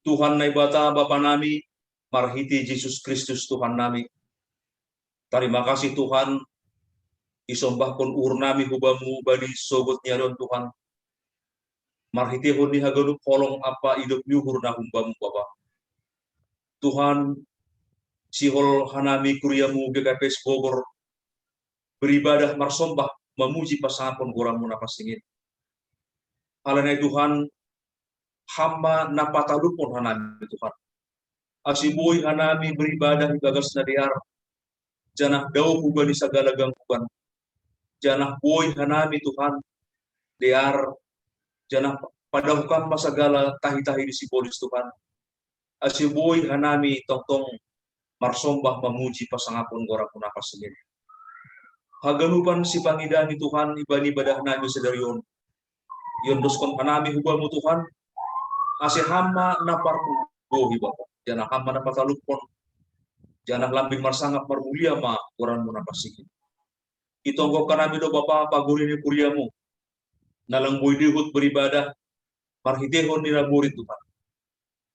Tuhan naibata Bapa nami, marhiti Yesus Kristus Tuhan nami. Terima kasih Tuhan, isombah pun ur nami hubamu bani sogot nyarion Tuhan. Marhiti honi haganu kolong apa hidup nyuhur na humbamu Bapa. Tuhan, sihol hanami kuriamu GKPS Bogor, beribadah marsombah, memuji pasangan pun goramu napasingin. Alanai Tuhan, hamba napatalupon hanami Tuhan. Asiboy hanami beribadah di gagas nadiar. Janah daw hubani sagala gangguan. Janah boy hanami Tuhan. Diar. Janah padahukam masagala tahi-tahi di sibolis Tuhan. Asiboy hanami tong-tong marsombah memuji pasangapun goraku napas sendiri. Haganupan si pangidani Tuhan ibani badah nami sedarion. Yondoskon hanami hubamu Tuhan. Asihama naparku bohi Bapak. Janah hama napatalupon. Janah lambing marsangap marmulia ma orang munapasikin. Itonggo kanami do Bapa pagurini kuriamu. Nalang boy dihut beribadah. Marhitehon nila murid Tuhan.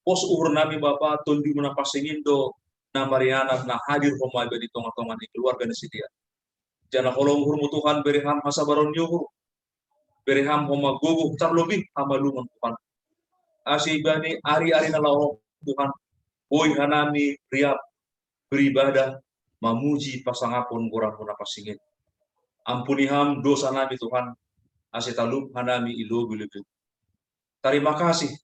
Pos uhur nami Bapa tundi munapasingin do na mariana na hadir homai badi tonga-tonga di keluarga nasi dia. Janah kolong hurmu Tuhan beriham hasabaron yuhur. Beriham homa guguh terlebih hamalungan Tuhan. Asibani ari-ari nalaw Tuhan. Boy hanami riap beribadah memuji pasangapun goramu napasingin. Ampuni ham dosa nami Tuhan. Asitalup hanami ilo bilubi. Terima kasih.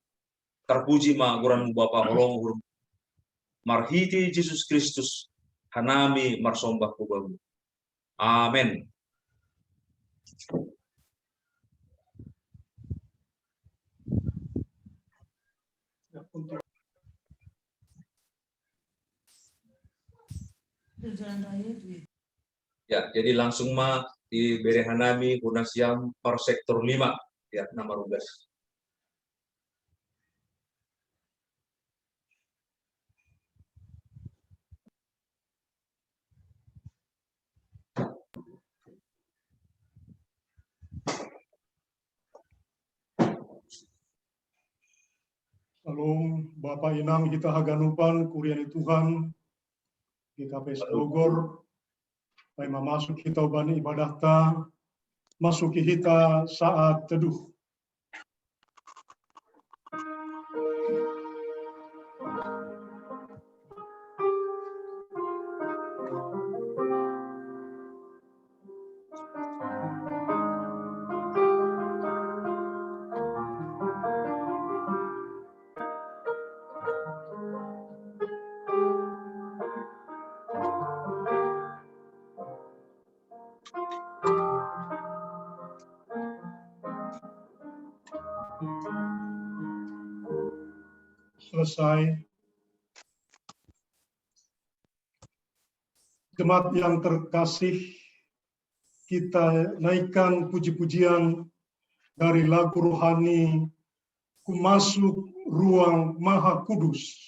Terpuji ma goramu Bapa holong hurum. Marhiti Yesus Kristus. Hanami marsombah kubamu. Amin. Ya, jadi langsung ma di Berehanami Kunasiam per sektor 5 ya nama rugas. Salam Bapak Inam kita haganupan kuriani Tuhan GKPS Bogor. Pai masuk kita bani ibadah ta masuki kita saat teduh. Selesai. Jemaat yang terkasih, kita naikkan puji-pujian dari lagu rohani Ku Masuk Ruang Maha Kudus.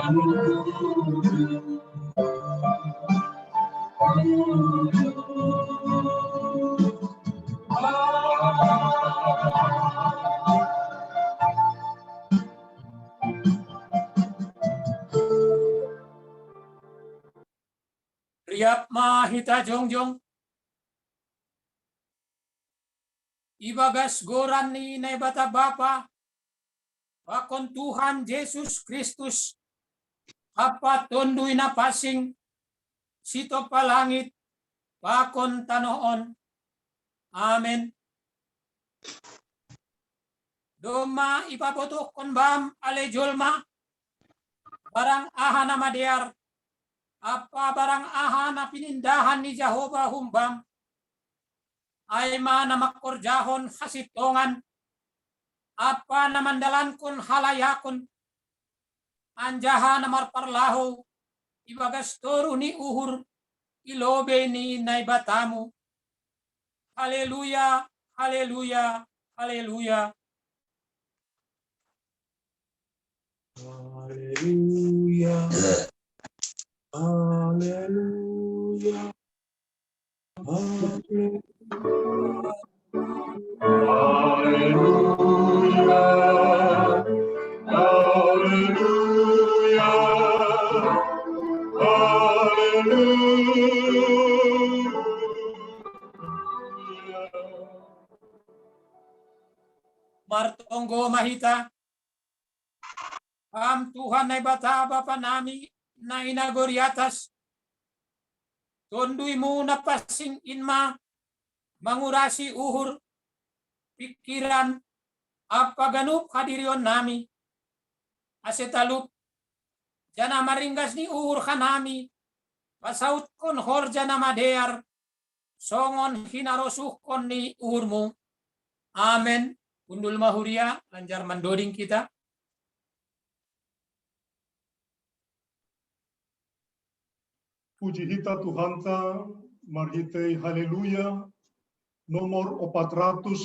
Riap mahita jongjong. Ibagas goran ni naibata Bapa, pakon Tuhan Yesus Kristus, apa tonduy na pasing, sito palangit, pakon tanoon. Amen. Doma ipabotok kon bam alejolma, barang aha na madear, apa barang aha na pinindahan ni Jehovah humbam, ay na makorjahon hasitongan, apa na mandalan kon halayakon, anjaha na marparlaho, ibagas toru ni uhur, ilobe ni naibatamu. Haleluya, haleluya, haleluya. Haleluya. Haleluya. Haleluya. Haleluya. Martonggo mahita, Tuhan na bata Bapa nami na inagori atas, tonduy mo na pasing inma, mangurasi uhur, pikiran, apaganup hadirion nami, asetalup, jana maringgas ni uhur kanami, pasaut kon horja na madear, songon hinarosuh kon ni uhurmu. Amen. Undul mahuria, lanjar mandoding kita. Puji hita Tuhanta, marhitei haleluya, nomor 450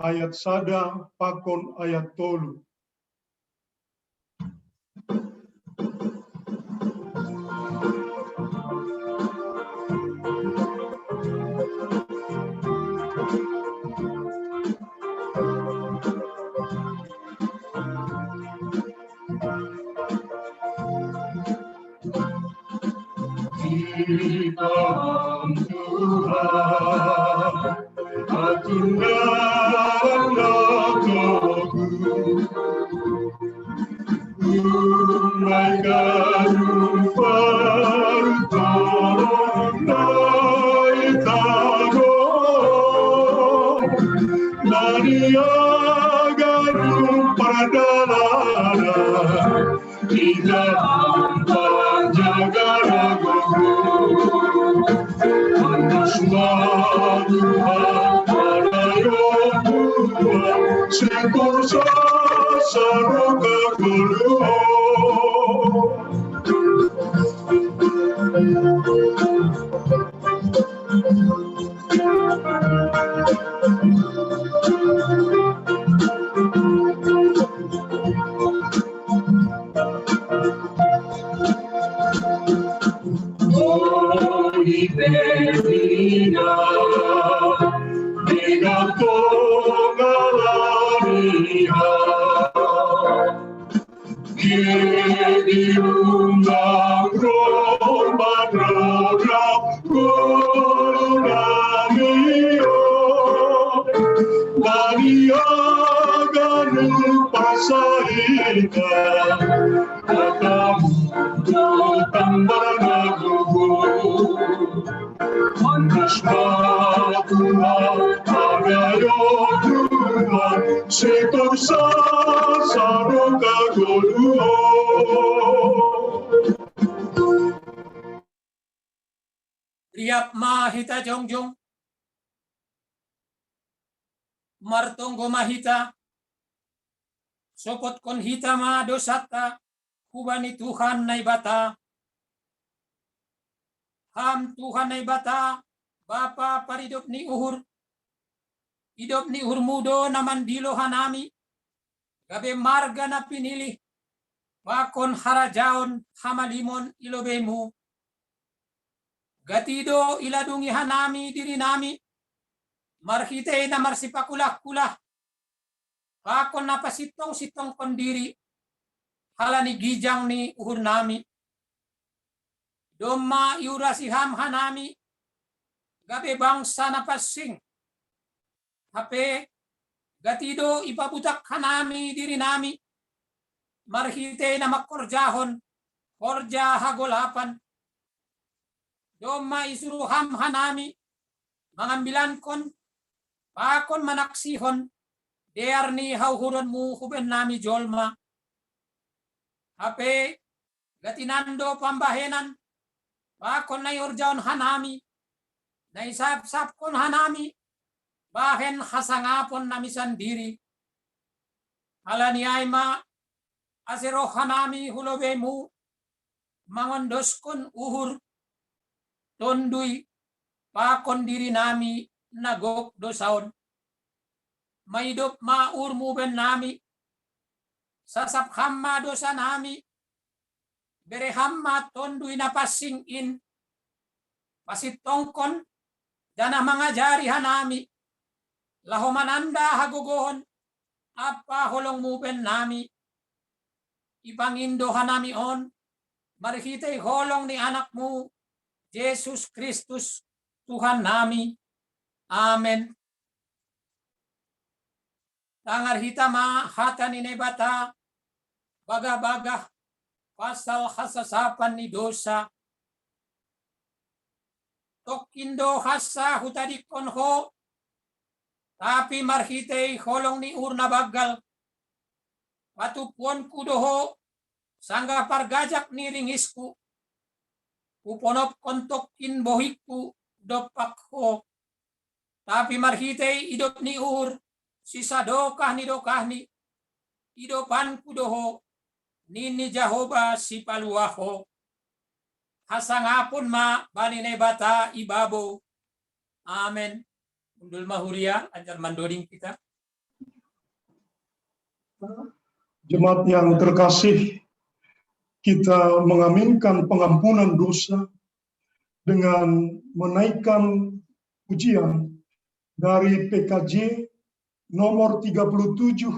ayat sada pakon ayat tolu. Tuhan, atungan namamu, umay ganun pagtulong na itago, naniyagan padalaran, ikaw panjagaragogo. Semua Tuhan padayo Tuhan, sekursa saruga kuluh. Sekursa saruga kuluh. Riap mahita jongjong, martonggo mahita, sopot kon hita ma dosata, kubani Tuhan na ibata. Ham Tuhan na ibata, Bapa paridop ni uhur, idop ni uhur mudo naman dilo hanami, gabe marga na pinili, Pakon harajaon hamalimon ilobemu. Gatido iladungi hanami diri nami. Marhite na marsipakulah-kulah. Pakon napasitong-sitong kondiri. Halani gijang ni uhur nami. Doma iurasiham hanami. Gabe bangsa napasing. Hape gatido ipabutak hanami diri nami. Marhite na makorjahon. Korja hagolapan. Doma isuruham hanami. Mangambilan kon. Pakon manaksihon. Dear ni hauhuron mu huben nami jolma. Hape gatinando pambahenan. Pakon na iurjaon hanami. Na isap-sap kon hanami. Bahen hasangapon nami sandiri. Halani aima. Asero hanami hulobemu. Mangondos kon uhur. Tondui. Pakon diri nami. Nagok dosaon. Maidop maur muben nami. Sasap hamma dosa nami. Bere hamma tondui napasing in. Pasit tongkon. Dana mangajari hanami. Lahomananda hagogohon. Apa holong muben nami. Ipangindo hanami on. Marhitay holong ni anakmu. Yesus Kristus. Tuhan nami. Amen. Tangar hitama hatan inebata. Baga-baga. Pasal hasasapan ni dosa. Tokindo hasa hutadikon ho. Tapi marhitay holong ni urna bagal. Patupuan kudoho. Sangga pargajak ni ringisku. Uponop kontokin bohikku. Dopak ho. Tapi marhitay idop ni ur. Sisa dokah ni. Idopan kudoho. Nini Jahoba si paluaho. Hasangapun ma banine bata ibabo. Amen. Undul mahuria ajar mandoring kita. Jemaat yang terkasih, kita mengaminkan pengampunan dosa dengan menaikkan pujian dari PKJ nomor 37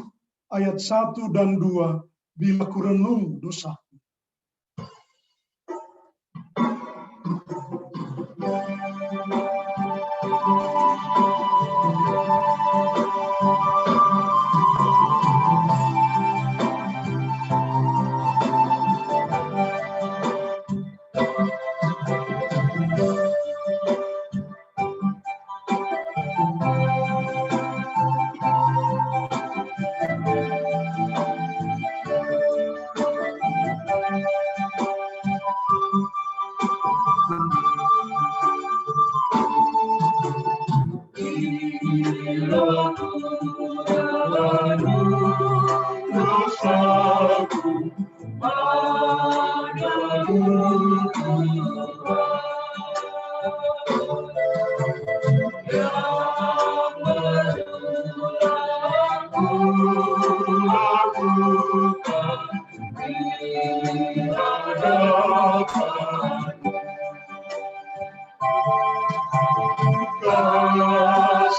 ayat 1 dan 2, bila kurenung dosa.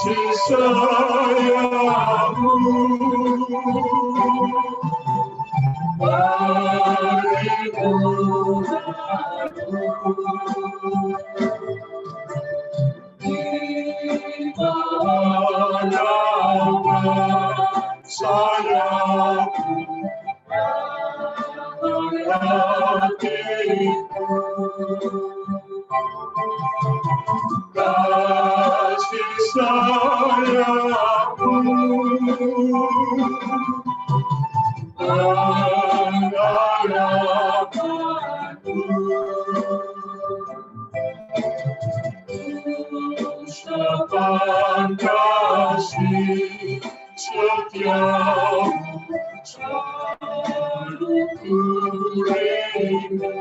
Kasih sayangmu bagiku di mana sayangku hatiku. Kasih sayangmu mengharapanku, ucapan kasih setiamu selalu ku rindu.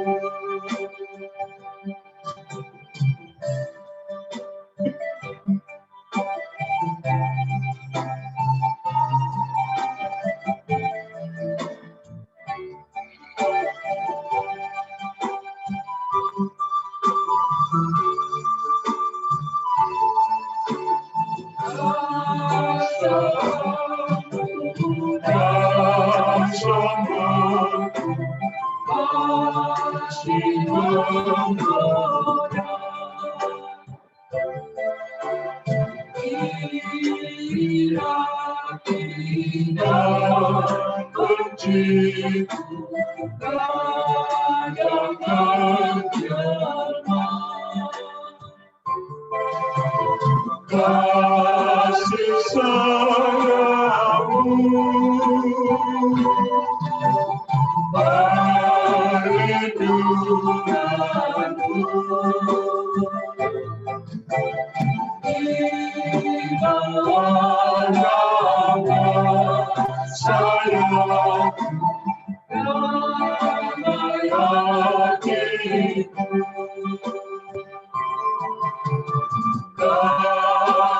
Kasih sayangmu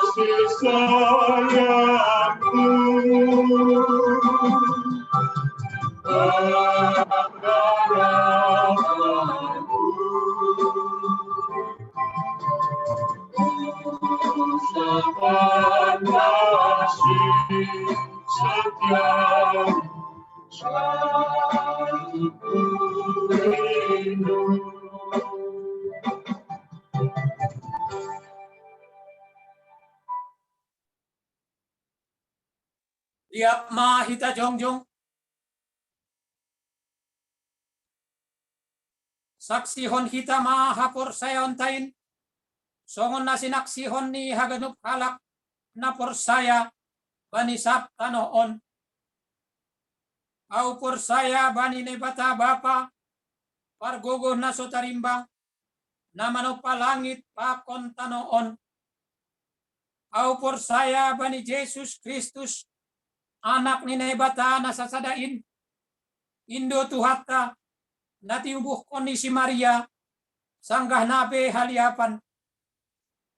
kasih sayangku Liap mahita jongjong. Saksihon hita mahapor sayon tain. Songon na sinaksihon ni haganup halak na porsaya banisap tanoon. Au porsaya bani ne bata bapa pargogo na sotarimbang na manupalangit pakon tanoon. Au porsaya bani Jesus Kristus anak ni nebata na sasadain. Indo tuhata natiubuh kon ni si Maria sanggah nabe haliapan.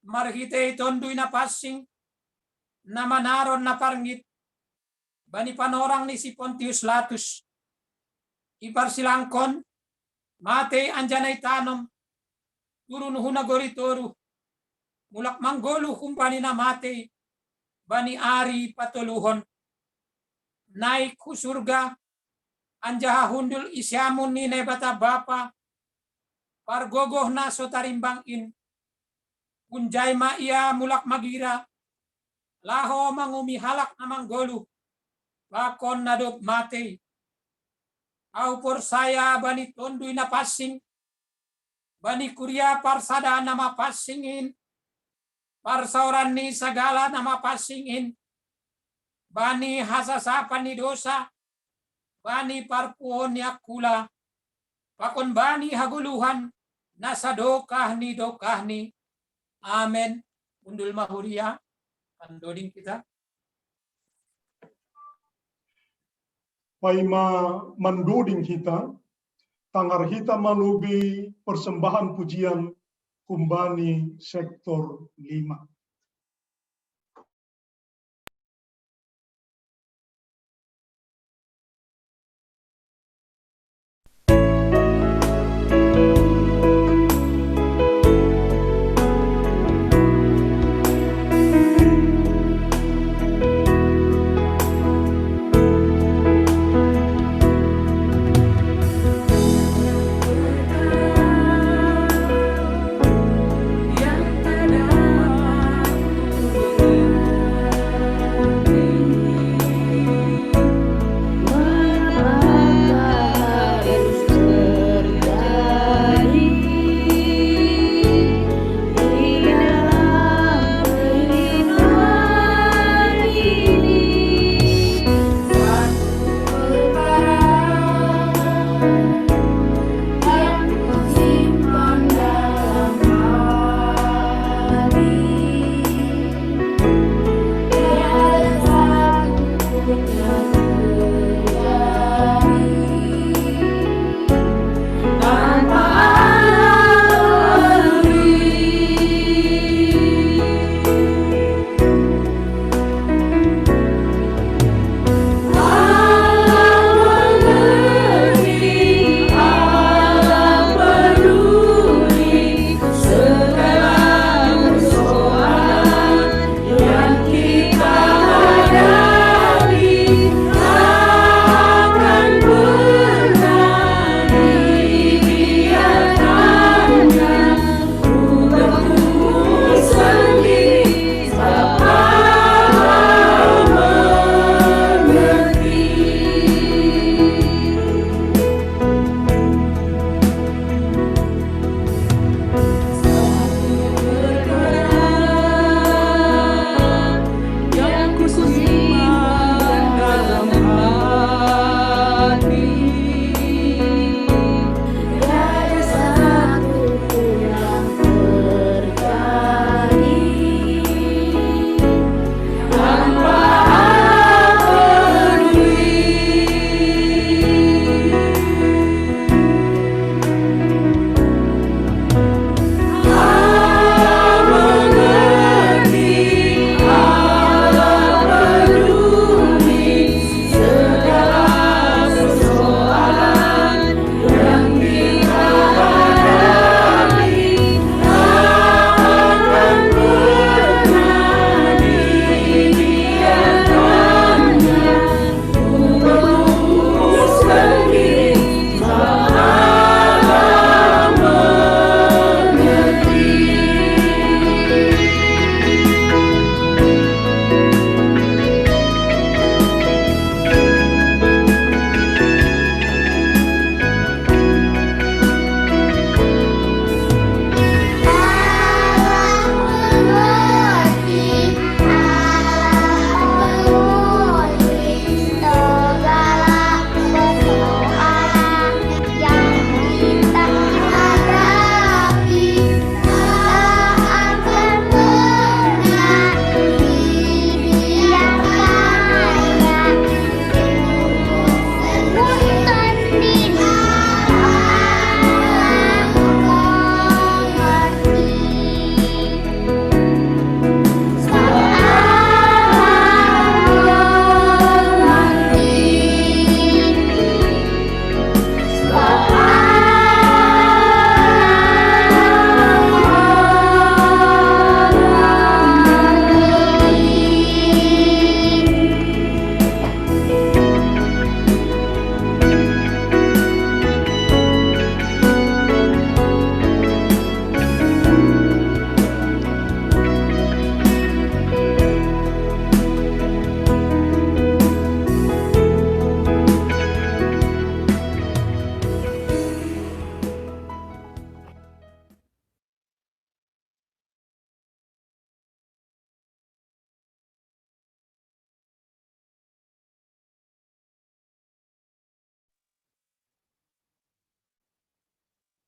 Marhite tonduy na passing na manaron na parngit bani panorang ni si Pontius Latus. Iparsilangkon mate anjanay tanom turun hunagori toru mulak manggolu kumpani na mate bani ari patuluhon. Naik ku surga anjaha hundul isyamun ni nebata bapa pargogoh na sotarimbang in kunjay ma ia mulak magira laho mangumi halak na manggolu bakon nadop mate au porsaya bani tonduy na passing bani kuria parsada na mapassingin parsauran ni sagala na mapassingin bani hasasapan ni dosa, bani parpuon ni akula, pakon bani haguluhan, nasa dokah ni. Amen. Undul mahuria, pandoding kita. Paima mandoding kita, tangar kita malubi persembahan pujian kumbani sektor 5. Yang ada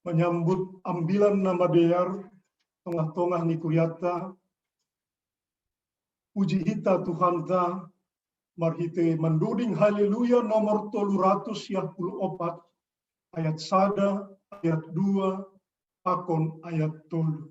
menyambut ambilan nama Deyar tengah-tengah ni kuriata puji hita Tuhan ta marhite menduding haleluya nomor 304 ayat 1 ayat 2 akon ayat 3.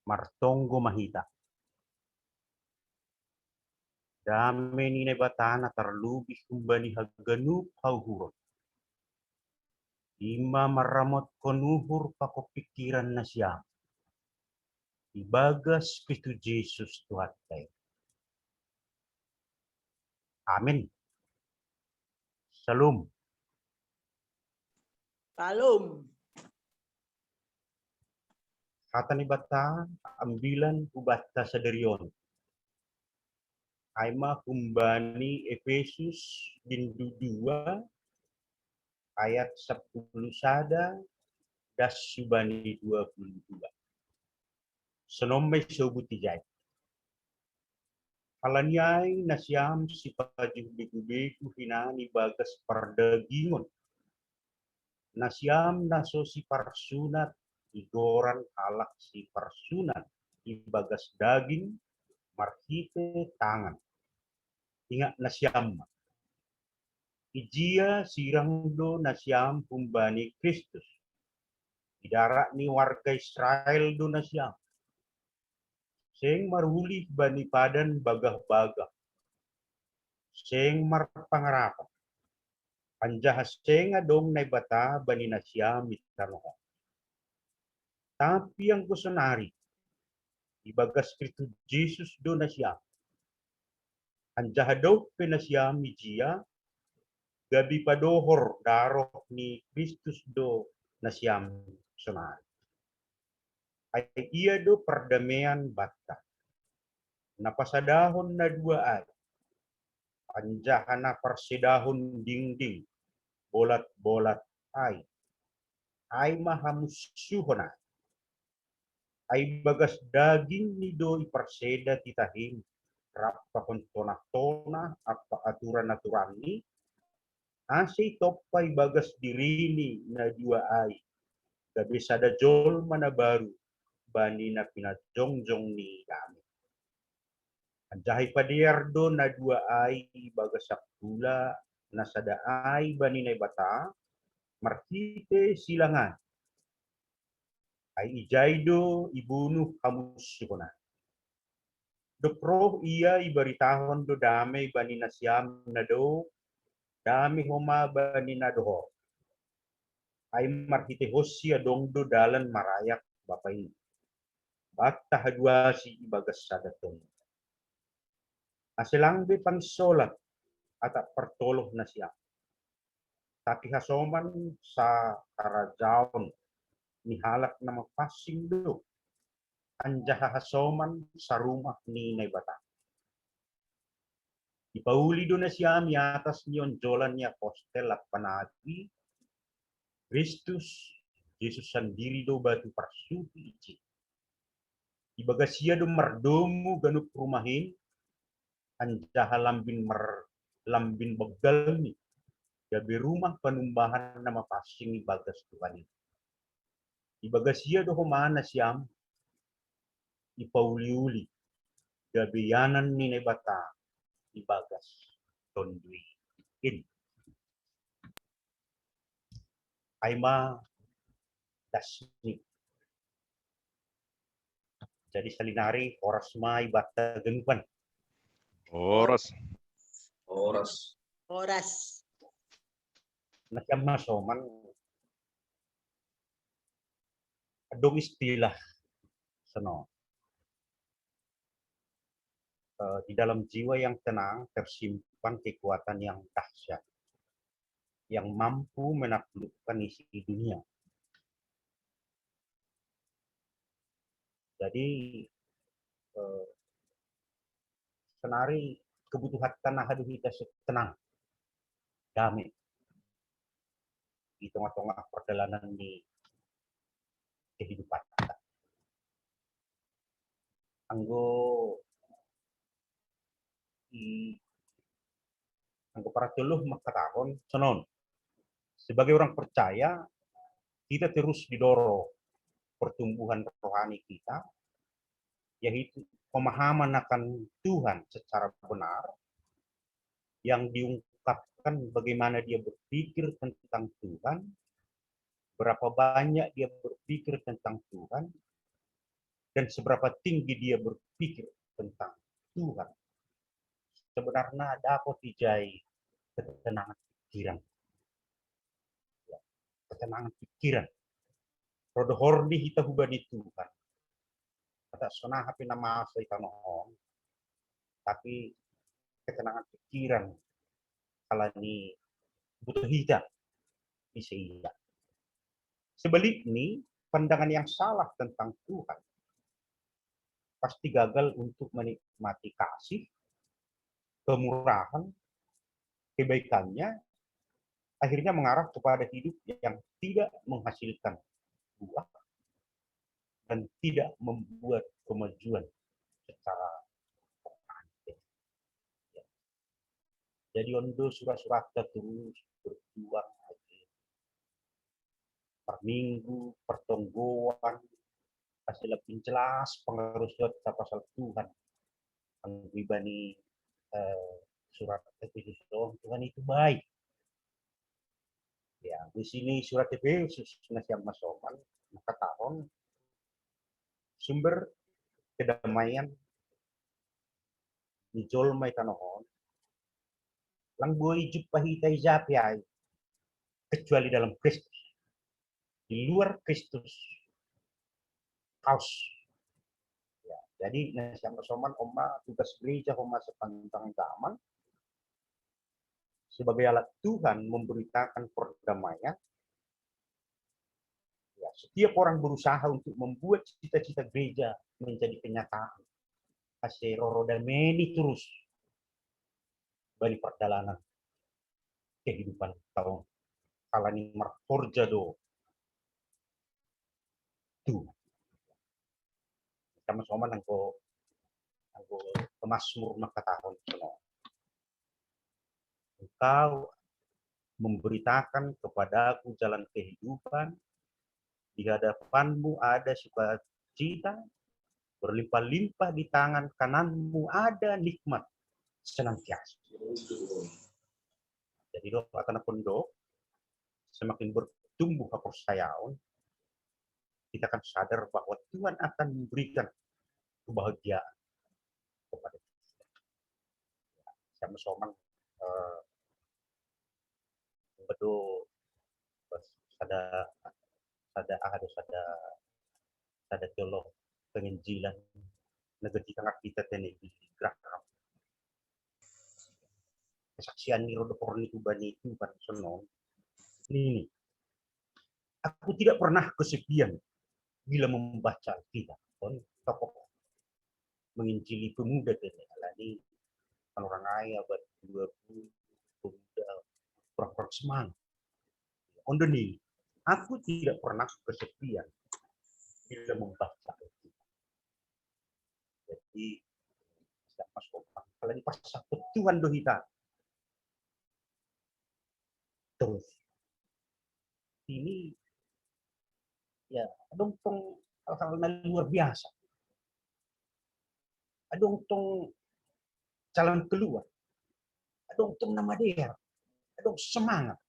Martonggo mahita. Dame ni batana terlubih kumbani haganup hauhurot. Ima maramot konuhur pako pikiran na siya. Ibagas Kristo Jesus Tuhan tayo. Amin. Shalom. Shalom. Kata ni bata, ambilan kubata sa derion. Aima kumbani Efesus bindu 2 ayat 10 sada das subani 22. Senombe sobutijay. Kalanyay na siyam si pajubigu hinani bagas pardagingon. Na siyam naso si parsunat igoran kalak si parsunat ibagas daging marhite tangan. Ingat na siyam. Ijia sirangdo na siyam kumbani Kristus. Idara ni warga Israel do na siyam. Seng maruli bani padan bagah-bagah. Seng marpangarapan. Panjahas seng adong na bata bani na siyam itanoho. Tapi ang kusunari, ibagas Kristo Jesus do na siyam. Anjahado pinasiyam ijia, gabi padohor daroh ni Kristus do na siyam sunari. Ay iya do perdamaian bata. Napasadahon na 2 ay. Panjahan na persidahon dingding. Bolat-bolat ay. Ay mahamusyuhon na. Ay bagas daging ni do iparseda titahim. Rapa kontonak-tona apa aturan-aturan ni. Asay topay bagas dirini na 2 ay. Gabi sada jol mana baru. Bani na pinajongjong ni kami. Anjahay padiardo na 2 ay bagasak tula na sada ay bani na bata marhite silangan, ay ijaydo ibunuh hamus sipona. Dopro iya ibaritahon do damay bani nasyam na do, dami homa bani na doho. Ay marhite hosya dongdo dalan marayak bapay. Batta hadwasi ibagas sadatong. Asilangbe pansolat at pertoloh na siya. Tapi hasoman sa karajaon ni halak na mapasing do. Anjaha hasoman sa rumah ni Naibata. Ipauli do na siya mi atas niyon jolan niya postel at panabi. Kristus, Yesus sendiri do batu parsuti ici. Ibaga siya do mardomu ganuk rumahin. Anjaha lambin begal ni. Gabi rumah panumbahan nama pasing ibagas Tuhan. Ibaga siya do humana siyam. Ipauli-uli. Gabiyanan ni Naibata. Ibagas tondui. In. Aima dasni. Jadi salinari oras ma ibata genupan. Oras. Oras. Oras. Nasyam masoman. Adong istilah seno. Di dalam jiwa yang tenang tersimpan kekuatan yang dahsyat yang mampu menaklukkan isi dunia. Jadi senari kebutuhan tanah hadu kita tenang, damai di tengah-tengah perjalanan di kehidupan kita. Anggo para teluh makatahon senon. Sebagai orang percaya, kita terus didorong pertumbuhan rohani kita, yaitu pemahaman akan Tuhan secara benar, yang diungkapkan bagaimana dia berpikir tentang Tuhan, berapa banyak dia berpikir tentang Tuhan, dan seberapa tinggi dia berpikir tentang Tuhan. Sebenarnya dapat dijai ketenangan pikiran. Ketenangan pikiran. Rodo hordi hita hubani Tuhan. Kata sonah hapi nama asa ikanohong. Tapi ketenangan pikiran kalani butuh hita bisa iya. Sebaliknya, pandangan yang salah tentang Tuhan pasti gagal untuk menikmati kasih, kemurahan, kebaikannya, akhirnya mengarah kepada hidup yang tidak menghasilkan buah dan tidak membuat kemajuan secara rohani. Jadi ondo surat-surat terus berjuang lagi. Per minggu, pertonggoan, kasih lebih jelas pengaruh pasal Tuhan. Mengbani surat Efesus Tuhan itu baik. Ya, di sini surat Efesus nasiam masoman maka tahun sumber kedamaian di jolma itanohon lang boy jupahitai japiai kecuali dalam Kristus. Di luar Kristus kaos. Ya, jadi nasiam masoman oma tugas gereja oma sepanjang zaman sebagai alat Tuhan memberitakan perdamaian. Ya, setiap orang berusaha untuk membuat cita-cita gereja menjadi kenyataan. Kasih roro dan meni terus bagi perjalanan kehidupan tahun kalani marforja do Tuhan. Sama-sama nangko kemasmur maka tahun semua. Engkau memberitakan kepadaku jalan kehidupan, di hadapanmu ada sukacita, berlimpah-limpah di tangan kananmu ada nikmat senantiasa. Jadi doa karena pondok semakin bertumbuh kepercayaan, kita akan sadar bahwa Tuhan akan memberikan kebahagiaan kepada kita. Sama-sama betul ada teolog penginjilan negeri tengah kita tadi di Graham. Kesaksian ni rodo porni kubani itu kan sono. Ini, aku tidak pernah kesepian bila membaca Alkitab. Tokoh menginjili pemuda tadi. Ini orang kaya abad 20 pemuda orang semangat. Ondoni, aku tidak pernah kesepian bila membaca Alkitab. Jadi, tidak masuk kalau ini pas Tuhan dohita. Terus, ini ya ada untung hal-hal luar biasa. Ada untung jalan keluar. Ada untung nama dia. Ada semangat.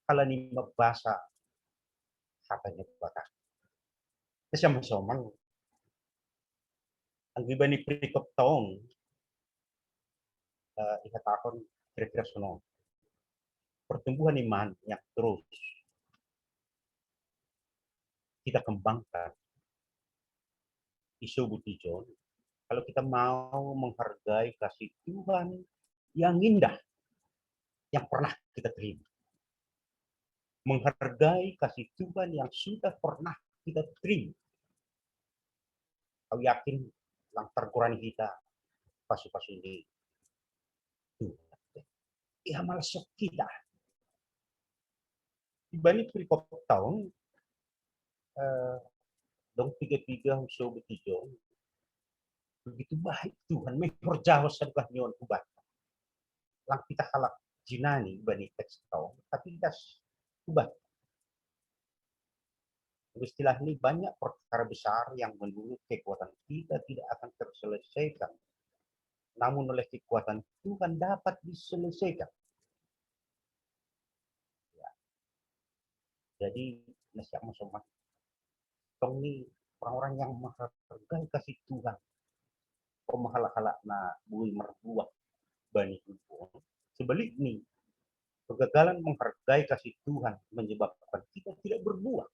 Kalau ini bahasa katanya bakal. Sama-sama ang iba ni Prikop Taong ikatahon kira-kira sono pertumbuhan iman yang terus kita kembangkan isu butijon kalau kita mau menghargai kasih Tuhan yang indah yang pernah kita terima, menghargai kasih Tuhan yang sudah pernah kita terima. Kau yakin lantar kurang kita pasu-pasu ini ya malah sok kita dibanding Prikop tahun dong 3-3 usul betijo begitu baik Tuhan mehor jauh sedekah nyon ubat lang kita halak jinani bani teks tahun tapi kita ubat istilah ini banyak perkara besar yang menurut kekuatan kita tidak akan terselesaikan. Namun oleh kekuatan Tuhan dapat diselesaikan. Ya. Jadi, nasihat masyarakat. Ini orang-orang yang menghargai kasih Tuhan. Pemahala-hala na bui merbuah bani Tuhan. Sebaliknya, kegagalan menghargai kasih Tuhan menyebabkan kita tidak berbuah.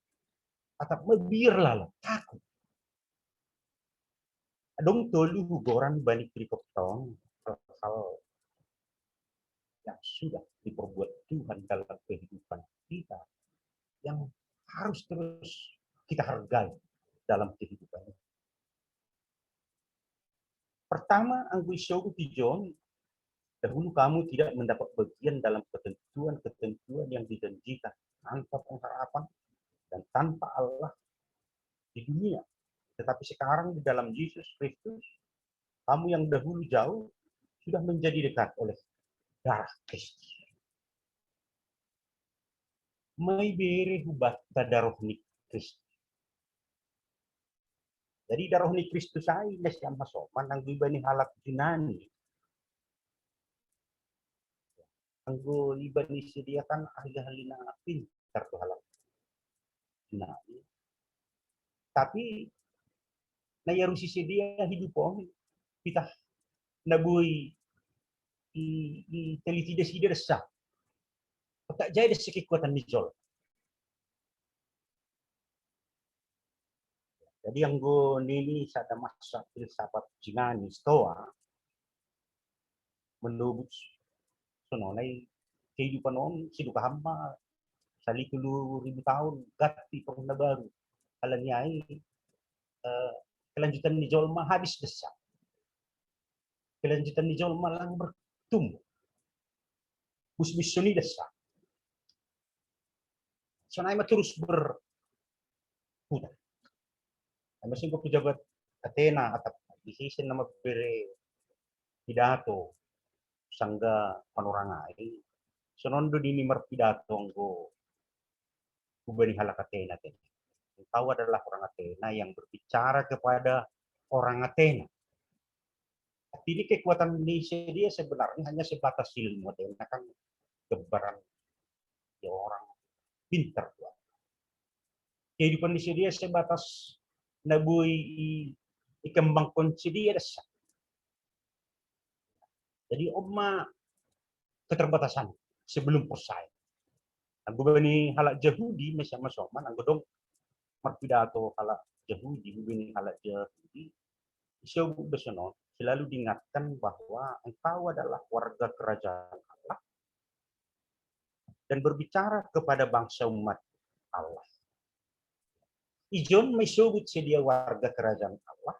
Atau mebirlah takut. Adong tolu hugoran balik Prikop tahun hal yang sudah diperbuat Tuhan dalam kehidupan kita yang harus terus kita hargai dalam kehidupan. Pertama, angguisogu tijon, dahulu kamu tidak mendapat bagian dalam ketentuan-ketentuan yang dijanjikan tanpa pengharapan dan tanpa Allah di dunia. Tetapi sekarang di dalam Yesus Kristus, kamu yang dahulu jauh sudah menjadi dekat oleh darah Kristus. May bere hubat darah ni Kristus. Jadi darah ni Kristus ay lesyan masoman ang iba ni halak jinani. Ang iba ni sediakan ahli-ahli na pintar to halak jinani. Tapi nayarusi dia hidup kita nabui i teliti desi desa. Tak jadi desi kekuatan nizol. Jadi yang go nini sada masa filsafat jinani stoa menubus sononai kehidupan siduka hamba sali 10.000 tahun gati pernah baru alanyai kelanjutan ni Jolma habis besar. Kelanjutan ni Jolma lang bertumbuh. Busbis suni besar. So na terus berputar. Masing ko pejabat Athena atau decision na magbere pidato sangga panurangai. So nondo dini marpidato ngo ubani halak Athena tadi. Tahu adalah orang Athena yang berbicara kepada orang Athena. Tapi ini kekuatan Indonesia dia sebenarnya hanya sebatas ilmu. Athena kan kebaran ya orang pintar Tuhan. Kehidupan di sedia sebatas nabui ikembang konsidia desa. Jadi Oma keterbatasan sebelum percaya. Aku bani halak Yahudi macam soman, aku dong marpidato halak Yahudi, bani halak Yahudi. Sebut besono selalu diingatkan bahwa engkau adalah warga kerajaan Allah dan berbicara kepada bangsa umat Allah. Ijon may sebut sedia warga kerajaan Allah,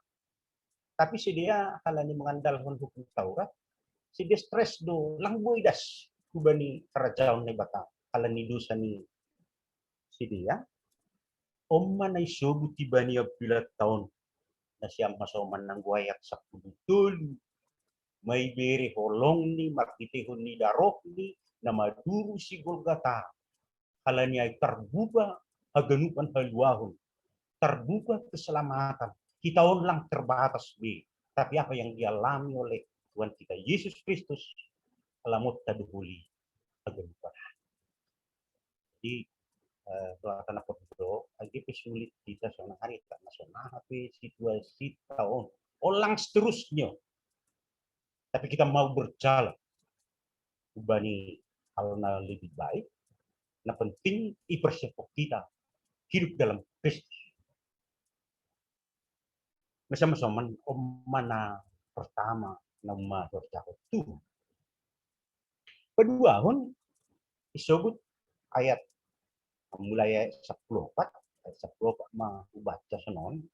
tapi sedia halanya mengandalkan hukum Taurat, sedia stres do langboy das kubani kerajaan ni bata halani dosa ni sedia. Omma na sebut tibani abila tahun na siyang masoman ng guayak sa pulutul, may beri holong ni, makitihon ni darok ni, na maduro si Golgata. Kala niya ay terbuka haganupan haluahon, terbuka keselamatan. Kitaon lang terbatas be, tapi apa yang dialami oleh Tuhan kita Yesus Kristus, alamot taduhuli haganupan. Jadi tanah podo, agi sulit kita soal hari tak nasional, tapi situasi tahun ulang seterusnya. Tapi kita mau berjalan, ubani hal lebih baik. Nah penting ipersepok kita hidup dalam Kristus. Bersama-sama mana pertama nama berjalan itu. Kedua pun disebut ayat mulai ayat 10 mah baca senon.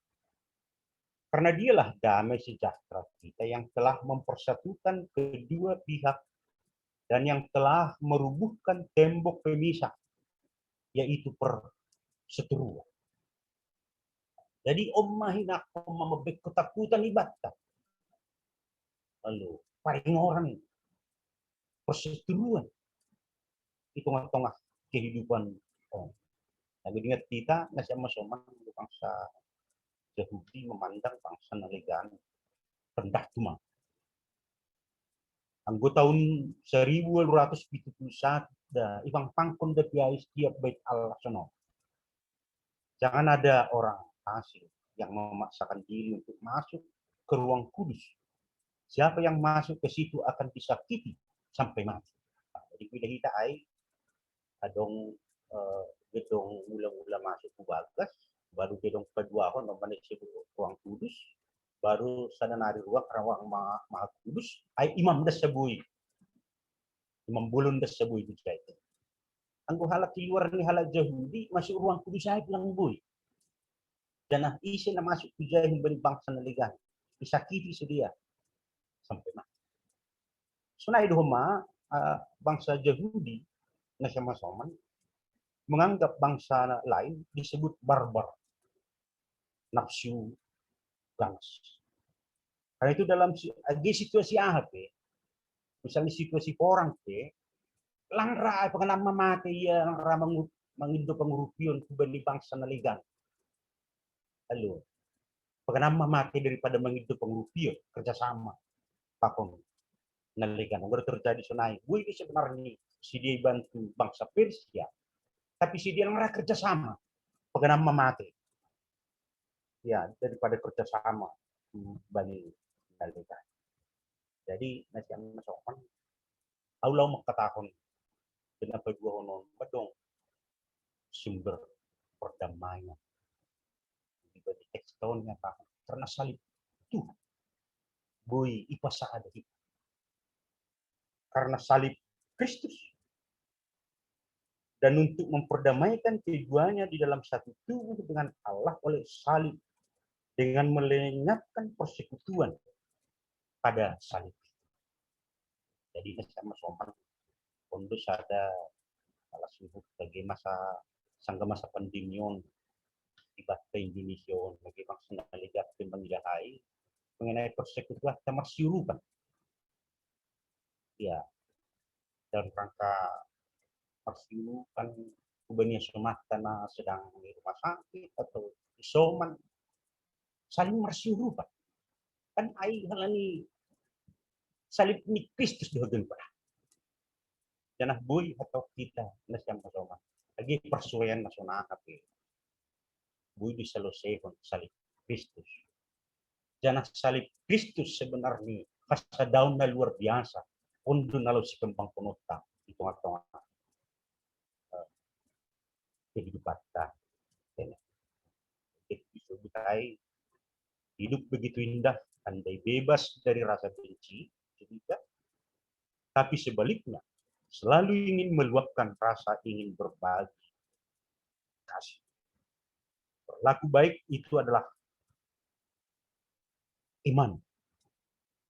Karena dialah damai sejahtera kita yang telah mempersatukan kedua pihak dan yang telah merubuhkan tembok pemisah, yaitu perseteruan. Jadi hinak mabek ketakutan ibadah. Lalu paling orang perseteruan itu tengah kehidupan orang. Lagi ingat kita sama-sama bangsa Yahudi memandang bangsa Nalegan rendah cuma. Anggo tahun 1271 ibang pangkon da piai setiap bait Allah sono. Jangan ada orang asing yang memaksakan diri untuk masuk ke ruang kudus. Siapa yang masuk ke situ akan disakiti sampai mati. Jadi bila kita adong gedong ulang-ulang masuk ke bagas, baru gedong kedua kon namanya disebut ruang kudus, baru sana nari ruang maha kudus, imam das sebui, imam bulun das sebui itu itu. Anggo halak di luar ni halak Yahudi masuk ruang kudus ay pulang bui. Dan isi na masuk tujahin bani bangsa naligan, disakiti sedia sampai mati. Sunai dohma bangsa Yahudi na sama-sama menganggap bangsa lain disebut barbar, nafsu ganas. Karena itu dalam situasi apa? Misalnya situasi orang langra pengenama mati ya langra mengindo pengurupion kubani bangsa naligan. Lalu pengenama mati daripada mengindo pengurupion kerjasama pakon naligan. Yang terjadi sunai. Gue sebenarnya si dia bantu bangsa Persia. Tapi si dia ngerah kerjasama, pengenama mati. Ya, daripada kerjasama bani naligan. Jadi nasi yang masokan, Allah mengatakan kenapa dua honon bedong sumber perdamaian. Di teks tahun nyatakan karena salib itu, boy ipasa ada itu. Karena salib Kristus. Dan untuk memperdamaikan keduanya di dalam satu tubuh dengan Allah oleh salib dengan melenyapkan persekutuan pada salib. Jadi sama sopan pondus ada salah sibuk bagi masa sangga masa pandemion di bahasa Indonesia bagi bangsa naligat pembangjahai mengenai persekutuan sama siurupan. Ya, dalam rangka persilukan kubania Sumatera sedang di rumah sakit atau isoman saling mersiurupan kan halani salib ni Kristus dihagen pada janah boy atau kita nasyam pasoma lagi persuayan nasional tapi bui di selesaikan salib Kristus. Jangan salib Kristus sebenarnya kasa daunnya luar biasa. Untuk nalau si kembang penota di tengah-tengah kehidupan kita. Kita hidup begitu indah, andai bebas dari rasa benci, cerita, tapi sebaliknya selalu ingin meluapkan rasa ingin berbagi kasih. Berlaku baik itu adalah iman,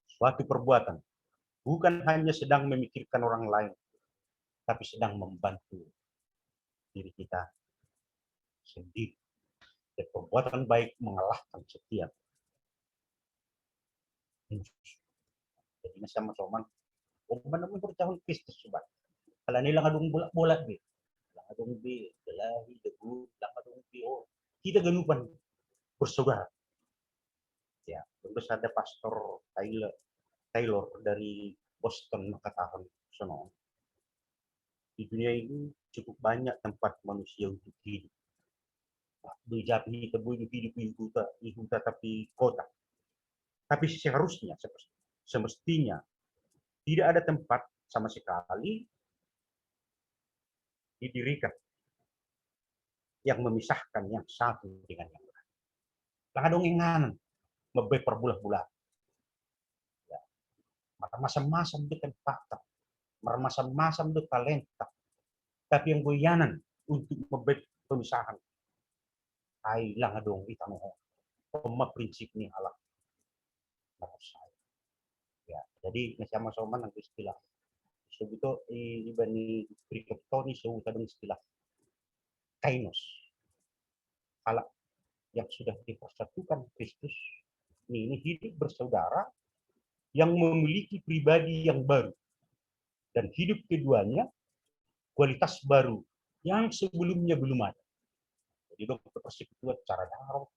suatu perbuatan, bukan hanya sedang memikirkan orang lain, tapi sedang membantu diri kita sendiri. Dan perbuatan baik mengalahkan setiap injustice. Jadi sama-sama benar-benar bertahun Kristus sobat. Kalau nila ngadung bola-bola be, ngadung be, dalahi, debu, ngadung be, oh kita ganupan bersaudara. Ya, terus ada Pastor Taylor dari Boston mengatakan sono. Di dunia ini cukup banyak tempat manusia untuk hidup. Di Japi tebu hidup huta tapi kota. Tapi seharusnya semestinya tidak ada tempat sama sekali didirikan yang memisahkan yang satu dengan yang lain. Lang adong inganan mebay perbulan-bulan. Ya. Masam-masam do tempatan, masam-masam do talenta. Tapi yang goyanan untuk mebay pemisahan ay lang adong itanoho. Pema prinsip ni halak. Ya, jadi sama-sama nang istilah. So itu ibani berikut Tony so tadong istilah kainos. Halak yang sudah dipersatukan Kristus ini hidup bersaudara yang memiliki pribadi yang baru dan hidup keduanya kualitas baru yang sebelumnya belum ada. Jadi persekutuan secara darat,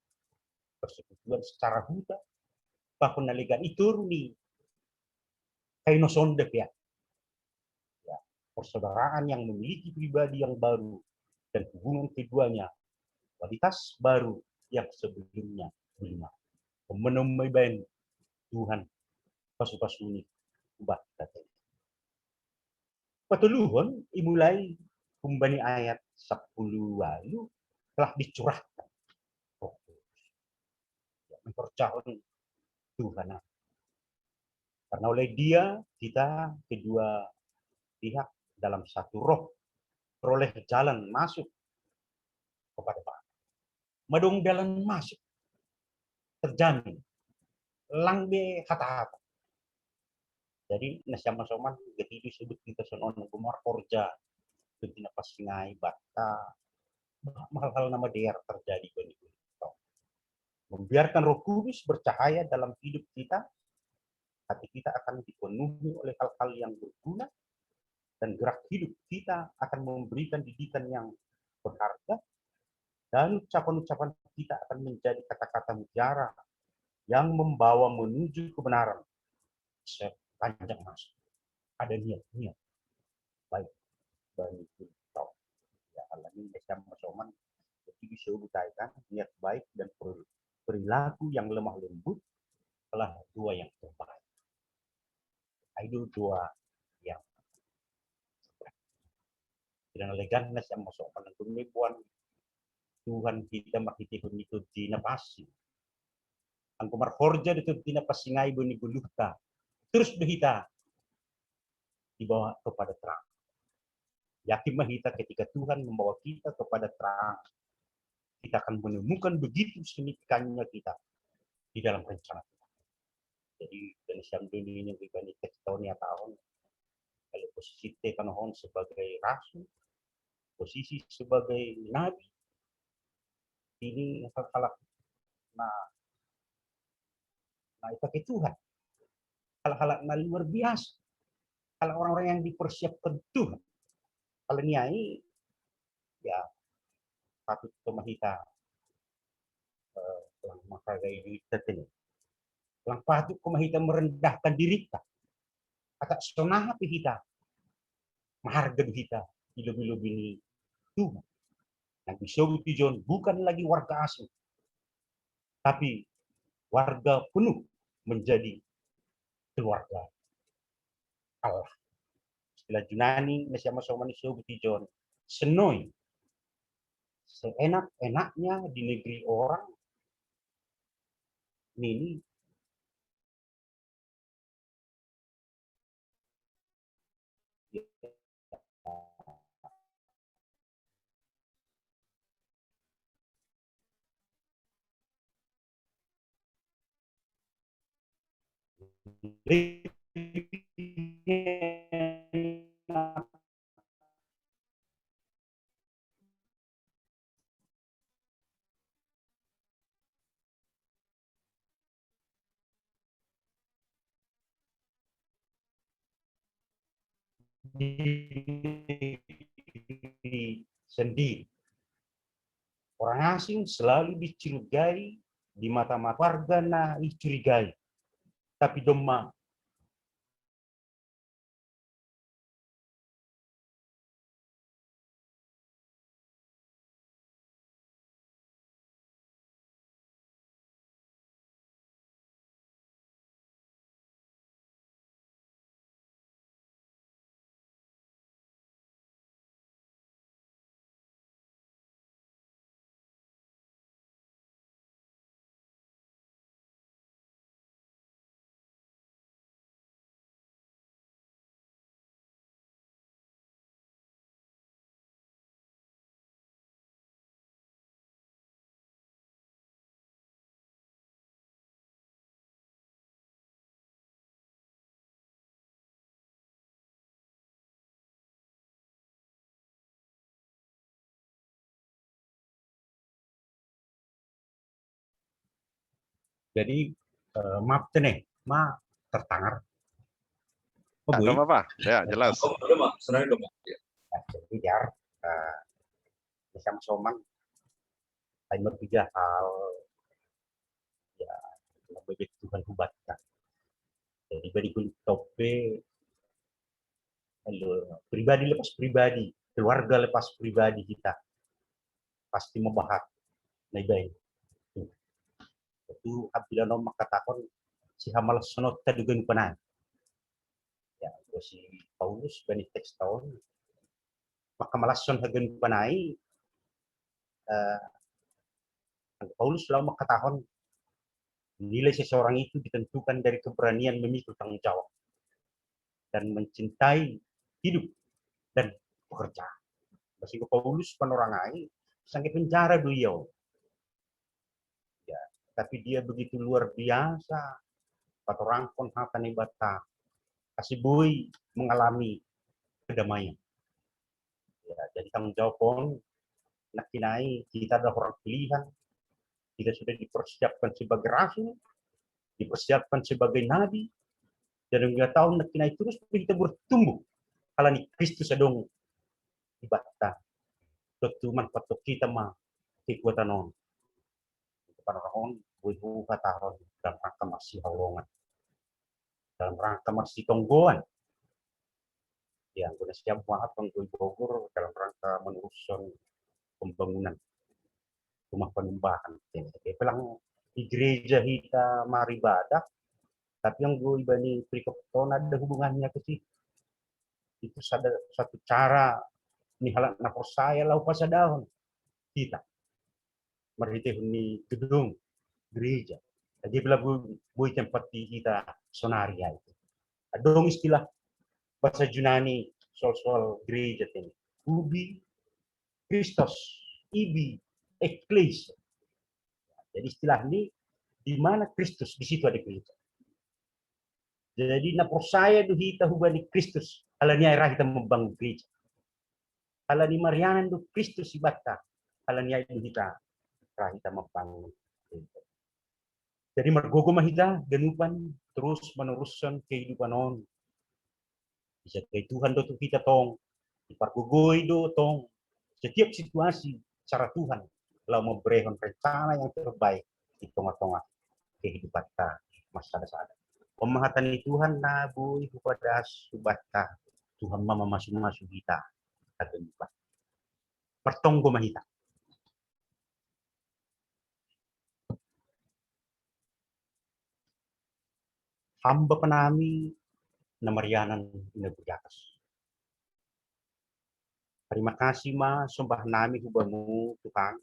persekutuan secara huta, bahkan naligan itu nih kainosondep ya. Persaudaraan yang memiliki pribadi yang baru dan hubungan keduanya kualitas baru yang sebelumnya belum ada. Menemui bain Tuhan pasu-pasuni ubah katanya. Patuluhon imulai kumbani ayat 10 lalu telah dicurahkan Roh Kudus. Mempercayai Tuhan. Karena oleh Dia kita kedua pihak dalam satu roh peroleh jalan masuk kepada Bapa. Madung jalan masuk terjamin langbe kata-kata. Jadi nasama-sama jadi disebut kita sonon kumar korja ketina pasingai bata hal-hal nama der terjadi begitu. Membiarkan Roh Kudus bercahaya dalam hidup kita, hati kita akan dipenuhi oleh hal-hal yang berguna dan gerak hidup kita akan memberikan didikan yang berharga dan ucapan-ucapan kita akan menjadi kata-kata mutiara yang membawa menuju kebenaran sepanjang masa. Ada niat-niat baik bagi kita. Ya Allah ini bersama-sama jadi bisa ubutaikan niat baik dan perilaku yang lemah lembut telah dua yang terbaik. Itu dua yang dan elegan na siya masok ng tumibuan Tuhan kita makitipon itu dinapasi. Ang kumarkorja dito dinapasingay bo ni guluhta. Terus behita dibawa kepada terang. Yakin mahita ketika Tuhan membawa kita kepada terang, kita akan menemukan begitu signifikannya kita di dalam rencana kita. Jadi dari siang dunia yang dibanding tahun tahun, kalau posisi tekanohon sebagai rasul, posisi sebagai nabi, ini hal-hal nah pakai Tuhan, hal-hal luar biasa, kalau orang-orang yang dipersiapkan Tuhan, kalau niai ya patut pemahita menghargai diri kita, yang patut pemahita merendahkan diri kita, atas sonah kita, menghargai kita, lebih-lebih ini Tuhan. Yang disebut John bukan lagi warga asing, tapi warga penuh menjadi keluarga Allah. Istilah Yunani na siya masoman disebut John, senoi. Seenak-enaknya di negeri orang, ini sendiri. Orang asing selalu dicurigai di mata-mata warga na dicurigai. Tapi doma jadi maaf nih, tertangar. Nggak apa-apa. Ya, jelas. Oh, ada Mak, senang dong Mak. Ya. Jadi biar bisa soman timer 3 hal ya lebih Tuhan hubatkan. Jadi bagi tope pribadi lepas pribadi, keluarga lepas pribadi kita pasti membahas baik. Itu apabila nom katakan si hamal sonot tadugan panan. Ya, si Paulus bani teks tahun maka malason hagen panai Paulus selalu mengatakan nilai seseorang itu ditentukan dari keberanian memikul tanggung jawab dan mencintai hidup dan pekerjaan. Masih Paulus panorangai sangat penjara beliau. Ya, tapi dia begitu luar biasa. Patorangkon hata bata kasih boy mengalami kedamaian. Ya, jadi tanggung jawab pun nak kinai kita adalah orang pilihan. Kita sudah dipersiapkan sebagai rasul, dipersiapkan sebagai nabi, dan 2 tahun nak kinai terus kita bertumbuh. Kalau ni Kristus adong ibata, ketuman patok kita mah kekuatan on. Panahon buibu kataron dalam rangka masih halongan, dalam rangka masih tonggoan. Yang sudah siap maaf Bogor dalam rangka meneruskan pembangunan rumah penambahan. Jadi pelang di gereja kita maribadah, tapi yang gue ibani prikopton ada hubungannya ke situ. Itu ada satu cara nihalat na saya lau pasadahon kita meritihuni gedung gereja. Jadi bila gue tempat di kita sonaria itu. Adong istilah bahasa Yunani soal gereja ini. Ubi, Christos, ibi, eklesia. Jadi istilah ini di mana Kristus, di situ ada gereja. Jadi na percaya duhita hubani Kristus, alanya era kita membangun gereja. Alani Marianan du Kristus ibata, alanya duhita era kita membangun gereja. Jadi mergogo mahita genupan terus meneruskan kehidupan on. Bisa kay Tuhan do kita tong, ipargogoy do tong, setiap situasi cara Tuhan lalu memberikan rencana yang terbaik di tengah-tengah kehidupan kita masa depan. Pemahatan Tuhan nabu kepada subata Tuhan mama masuk kita atau lupa. Pertonggo mahita. Hamba penami na Marianan ina Buyakas. Terima kasih ma sumpah nami hubamu Tuhan.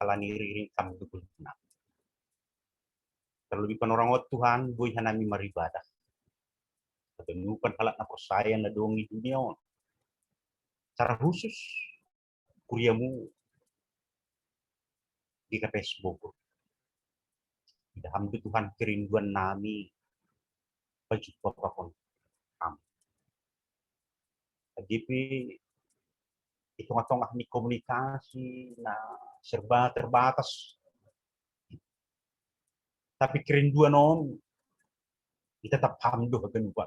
Kalaniriring kami dukul na. Terlebih penorang Tuhan buih nami maribadah. Ketemukan halak na persayan na dongi dunia. Cara khusus kuriamu di KPS Bogor. Hamdu Tuhan kerinduan nami baju Bapak kon kami. GP tengah-tengah ni komunikasi na serba terbatas. Tapi kerinduan on kita tetap hamdu kegenuan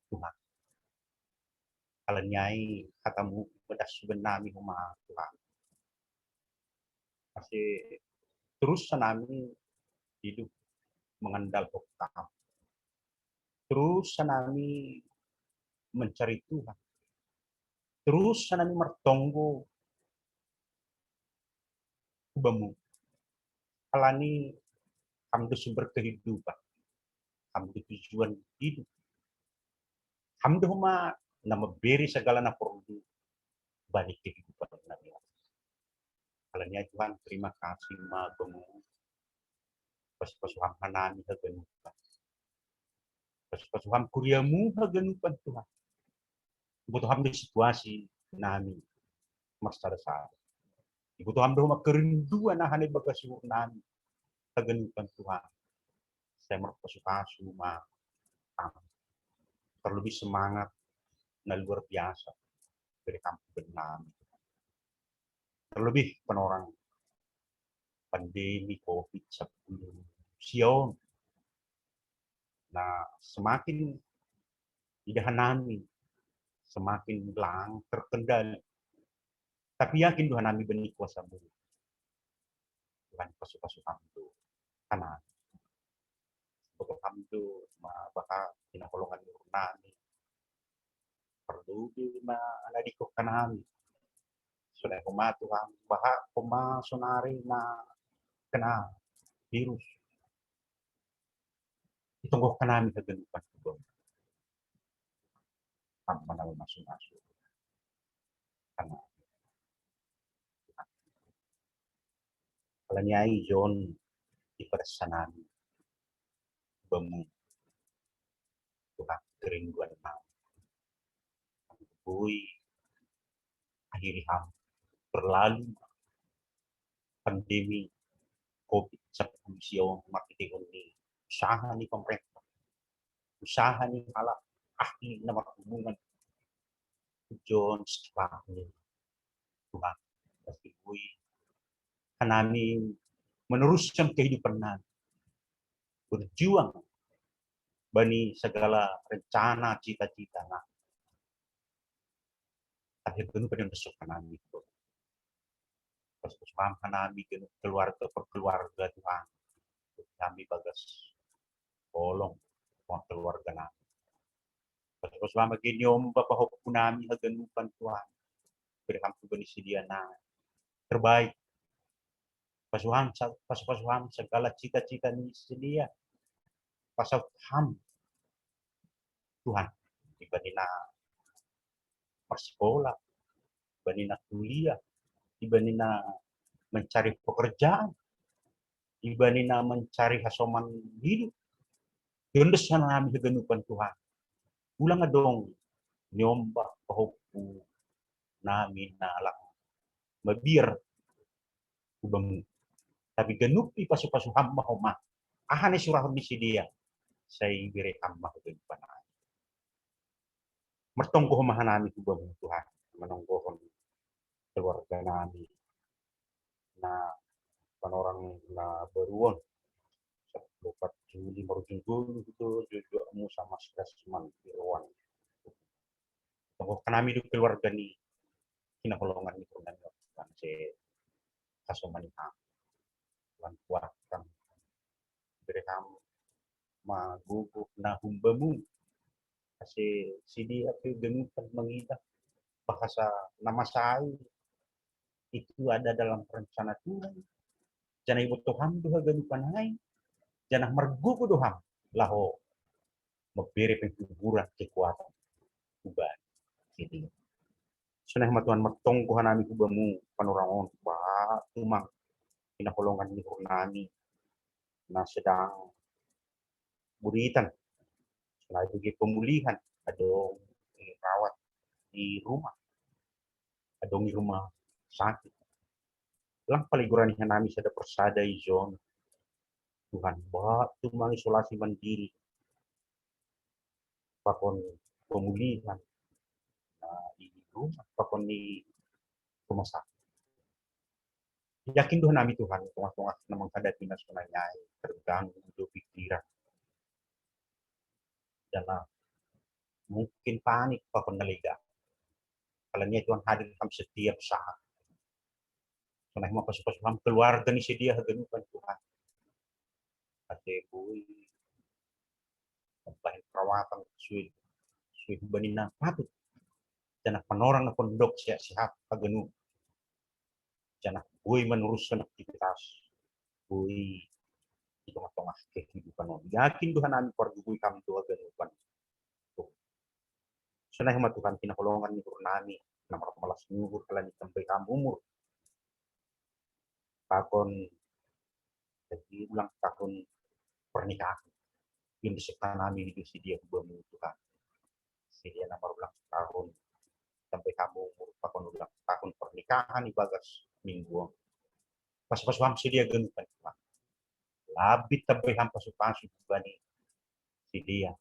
Tuhan. Kalau nyai katamu bedas benami rumah Tuhan. Masih terus nami hidup mengandal Tuhan. Terus nami mencari Tuhan. Terus nami mertonggo kubamu. Kalani hamdu sumber kehidupan. Hamdu tujuan hidup. Hamdu huma nama beri segala na perlu balik kehidupan nabi. Kalani Tuhan terima kasih ma bemu. Pas-pasuhan hanani haganupan. Pas-pasuhan kuriamu haganupan Tuhan. Ibu di situasi nami masyarakat. Ibu hamba kerinduan na hanay bagasuhur nami haganupan Tuhan. Saya merpasukasu ma terlebih semangat na luar biasa dari kampung benam. Terlebih penorang pandemi COVID-19 Sion. Nah, semakin idahan nami, semakin lang terkendali. Tapi yakin Tuhan nami benih kuasa mu. Tuhan pasukan hamdu kanan. Pasukan hamdu baka pinakulungan nami. Perlu di anadiko kanami. Sudah Tuhan baha sonari na kena virus. Itunggu kanami kegenupan itu. Tanpa nama masuk-masuk. Karena kalau nyai John di persanan bemu Tuhan kerinduan nam. Bui akhiri ham berlalu pandemi COVID-19 siang marketing ini usaha ni pemerintah, usaha ni ala ahli nomor hubungan John setelah ini Tuhan pasti bui kanami meneruskan kehidupan nami berjuang bani segala rencana cita-cita nah akhir penuh pada besok kanami itu pas paham kanami keluarga per keluarga Tuhan kami bagas tolong mga keluarga nami pas paham gini om bapak hoku nami haganupan Tuhan berikan bani sedia na terbaik pasuhan segala cita-cita ni sedia pasal ham Tuhan dibanding na bersekolah, dibanding na kuliah, dibanding na mencari pekerjaan, dibanding na mencari hasoman hidup. Yundes na namin haganupan Tuhan. Ulang nga dong nyomba pahupu namin na alang mabir ubang tapi ganupi pasu-pasuham mahoma ahan ni surahon ni sidia sa ibire amma haganupan na mertonggo humahan namin ubang Tuhan manonggohon keluarga namin na panorang na baruan sa 4 Juli marujung dulu itu juga mu sama Skesman Irwan tunggu kanami di keluarga ni kinakulungan ni Tuhan kan si kasuman ni Tuhan kuatkan beri kamu maguguk na humbamu kasi sidi api ganutan mangita bahasa nama saya itu ada dalam rencana Tuhan. Jangan ibu Tuhan tuh ganu panai, jangan mergu ku Tuhan laho memberi penghiburan kekuatan ubah. Jadi, sunah matuan matong Tuhan nami kubamu panurangon bah tumang pinakulungan ni nami na sedang buritan. Selain itu pemulihan, adong rawat di rumah, adong di rumah sakit. Lang paliguran nami sada persada izon Tuhan bah tumang isolasi mandiri, pakon pemulihan di rumah, pakon di rumah sakit. Yakin Tuhan nami Tuhan, tengah-tengah namang hadapi nasionalnya terganggu do pikiran. Dan mungkin panik pakon nalega. Kalau Tuhan hadir dalam setiap saat. Karena mau pasuk-pasuk keluarga ni sedia haganukan Tuhan. Ate boy, bahin perawatan suwi banina patut. Jangan panorang na pondok siap haganu. Jangan boy meneruskan aktivitas. Boy di tengah-tengah kehidupan. Yakin Tuhan nami pergugui kami Tuhan haganukan. Sunah hemat Tuhan pinakulungan ni nami. Namar malas nyuhur kalian sampai kamu umur. Pakon jadi ulang tahun pernikahan yang disertai nami di dia kubamu Tuhan. Sedia nomor ulang tahun sampai kamu umur pakon ulang tahun pernikahan di bagas minggu. Pas wam sedia genukan Tuhan. Labit sampai hampas-hampas bani sedia.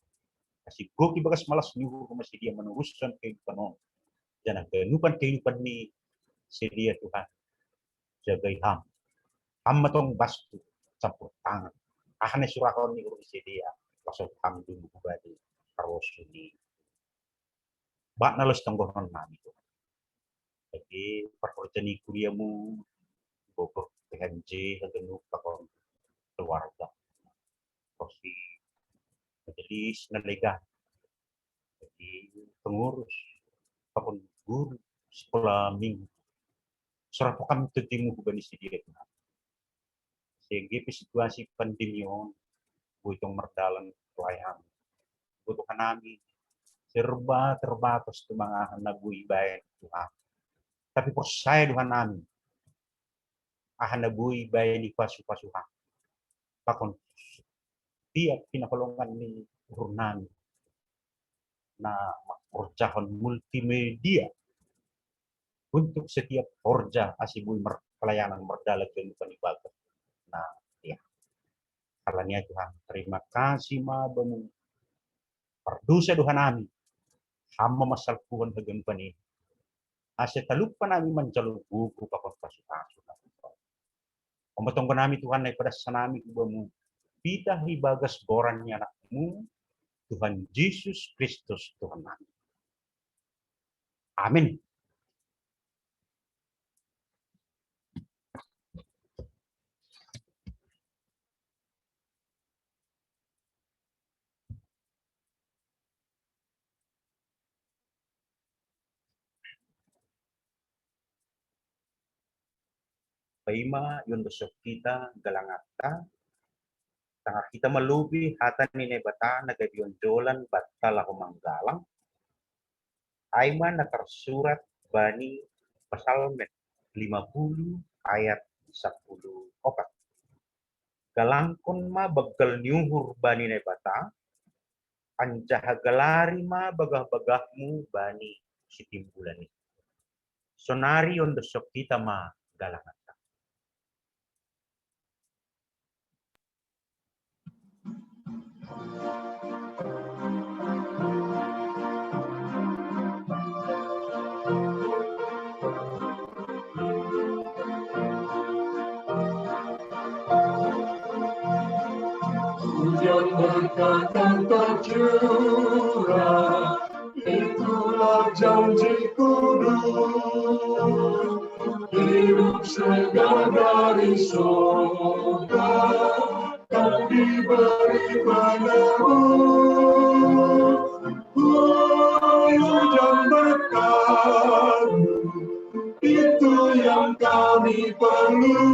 Kasih goki bagas malas nyuhur rumah sedia meneruskan kehidupan on. Jangan genukan kehidupan ni sedia Tuhan. Jagai ham. Ham matong bastu campur tangan. Ahane surakon ni urus sedia. Pasal ham dulu badi terus ini. Bak nalos tanggohon nami Tuhan. Jadi perkorjani kuliahmu bobok PNJ hagenu pakon keluarga. Prosi majelis nalega. Jadi pengurus pakon guru sekolah minggu. Serapokan tetimu bani sedia Tuhan. Sehingga situasi pandemion butuh merdalan pelayan butuh nami serba terbatas tumangahan nagu ibayan Tuhan. Tapi percaya Tuhan nami ahan nagu ibayan di pasu-pasuhan. Pakon tiap pinakulungan ni nami na orjahon multimedia untuk setiap orja asibui pelayanan merdalan kehidupan ibadah. Nah, ya. Kalanya Tuhan, terima kasih mabamu. Perdosa Tuhan nami. Hamba masal Tuhan bagian pani. Asya talupa nami menjalur buku pakon pasu-pasu. Pematong nami Tuhan pada sanami kubamu. Pita hibagas borannya anakmu. Tuhan Yesus Kristus Tuhan nami. Amin. Paima yung dosok kita galangata tangah kita melubi hatan ni nebata nagabiyonjolan batal ako manggalang aima nakarsurat bani Psalm 50 ayat 10 opat galangkon ma bagal nyuhur bani nebata anjaha galari ma bagah-bagahmu bani sitimbulani sonari yung dosok kita ma galangata. Hujan berkat dan tercurah, itulah janji kudus. Hidup segar dari surga, kan diberi padamu. Hujan berkat kami perlu,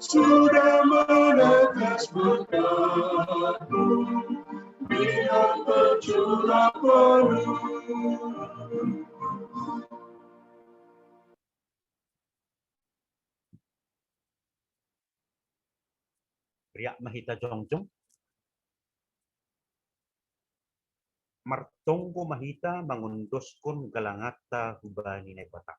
sudah menetes berkatmu, biar tercurah penuh. Riak mahita jongjong. Martongko mahita mangundoskon galangata hubani na bata.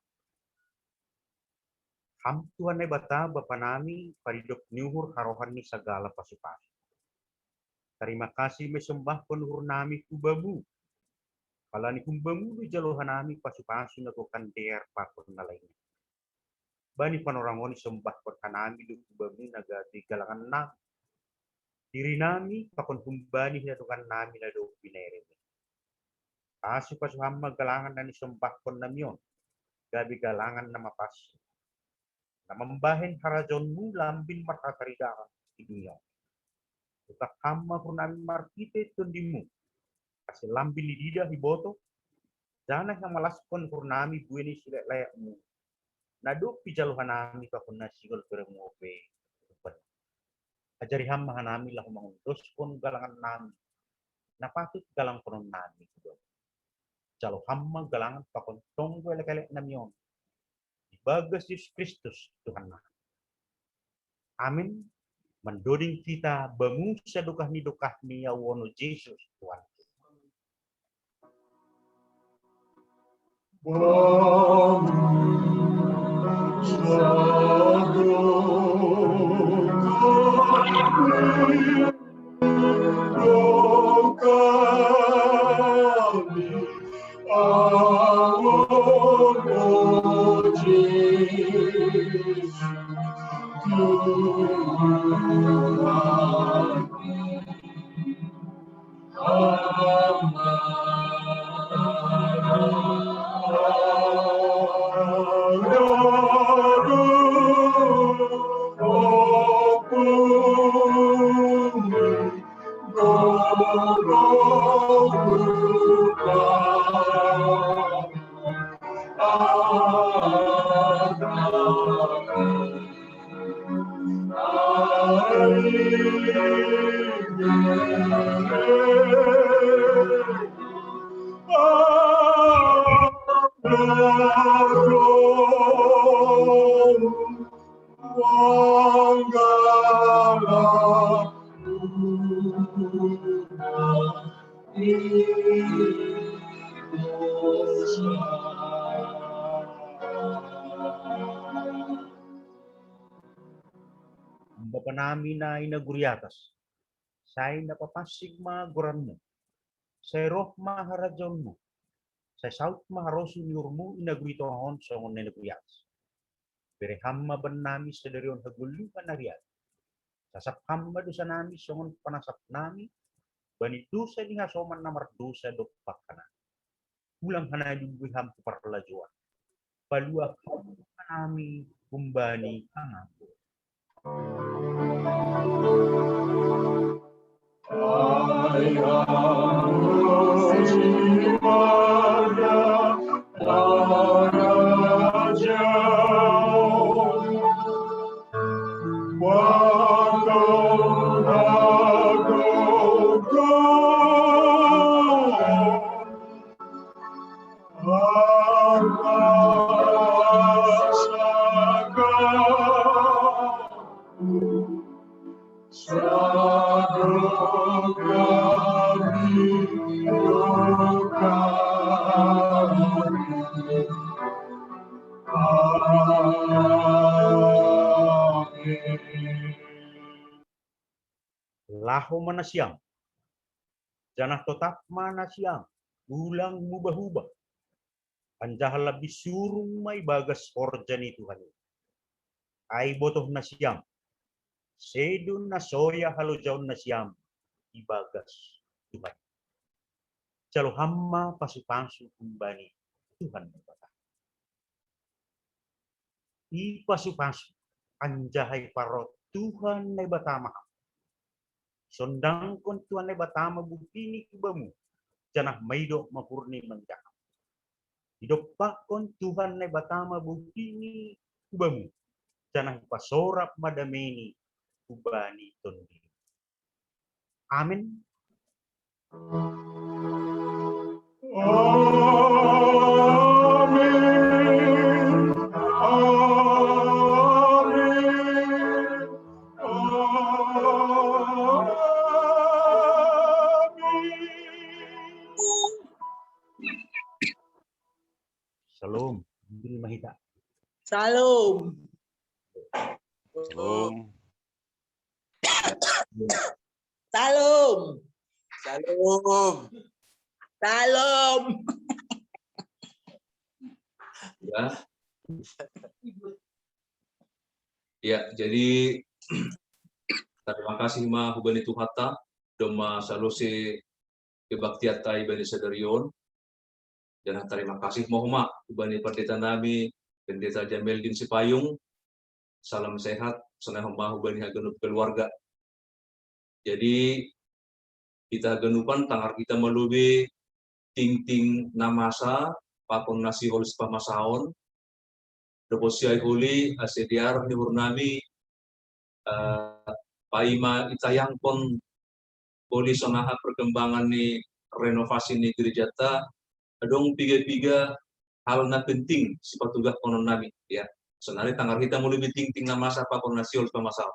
Hamtuhan na bata bapanami paridok niuhur harohan ni sagala pasupasu. Terima kasih mesembah penuhur nami kubamu. Kalani kumbamu di jaluhan nami pasupasu nagokan der pakon na lainnya. Bani panorangoni sembah perkanami di kubamu nagati galangan na. Diri nami pakon kumbani nagokan nami na do pinere. Asu pasuhamma galangan na nisembah kon namion. Gabi galangan na mapas. Na membahin harajonmu lambin martataridakan di dunia. Utak hamma purnami markite tundimu. Kasi lambin ni dida hiboto. Dana yang malaskon purnami bueni silek layakmu. Naduk pijaluhan nami pakon nasigol peremuope. Ajari hamma hanami lah mengundoskon galangan nami. Napatut galang konon nami. Jalo hamma galangan pakon tonggo elek-elek namion. Bagas Yesus Kristus Tuhan. Amin. Mendoding kita bemusa dukah ni awono Yesus Tuhan. Bapa nami na inaguriatas, say napapasig maguranmu, say roh maharajonmu, say saut maharosu niurmu inaguritohon sa ngon inaguriatas. Berhamma ban nami sedarion hagulukan nariat, sasap hamma dosa nami sa ngon panasap nami, bani dosa ni hasoman namar dosa dopak kana. Ulang hanayong buham kuparlajuan. Paluak nami kumbani angapu. Laho mana siang, janah tetap mana siang, ulang mubah-ubah. Anjah lebih surung may bagas orjani Tuhan. Ay botoh na siang, sedun na soya halojaon na siang, ibagas Tuhan. Jalo hamma pasu-pasu kumbani Tuhan berkata. I pasu-pasu, anjahay parot Tuhan na batama. Sondang kon Tuhan na batama bukini kubamu, janah maido mapurni menjak. Idopakon Tuhan ne batama bukini ubamu. Jangan pasorap madameni ubani tondi. Amin. Amen. Amen. Shalom. Hindi mahita. Salam. Belum. Salam. Salam. Salam. Ya. Ya, jadi terima kasih ma hubani Tuhata doma salose kebaktiata ibani sadarion. Dan terima kasih mohma hubani pendeta nami pendeta Jameldin Sipayung. Salam sehat, senang hubani hagenup keluarga. Jadi kita genupan tangar kita melubi ting namasa pakon nasi holis pamasaon. Deposiai huli asediar ni hurnami paima itayang pon poli sonaha perkembangan ni renovasi ni gereja ta adong piga hal na penting sipatugah konon nami ya. Senari tangar kita mulai ting namasa pakon nasi holis pamasaon.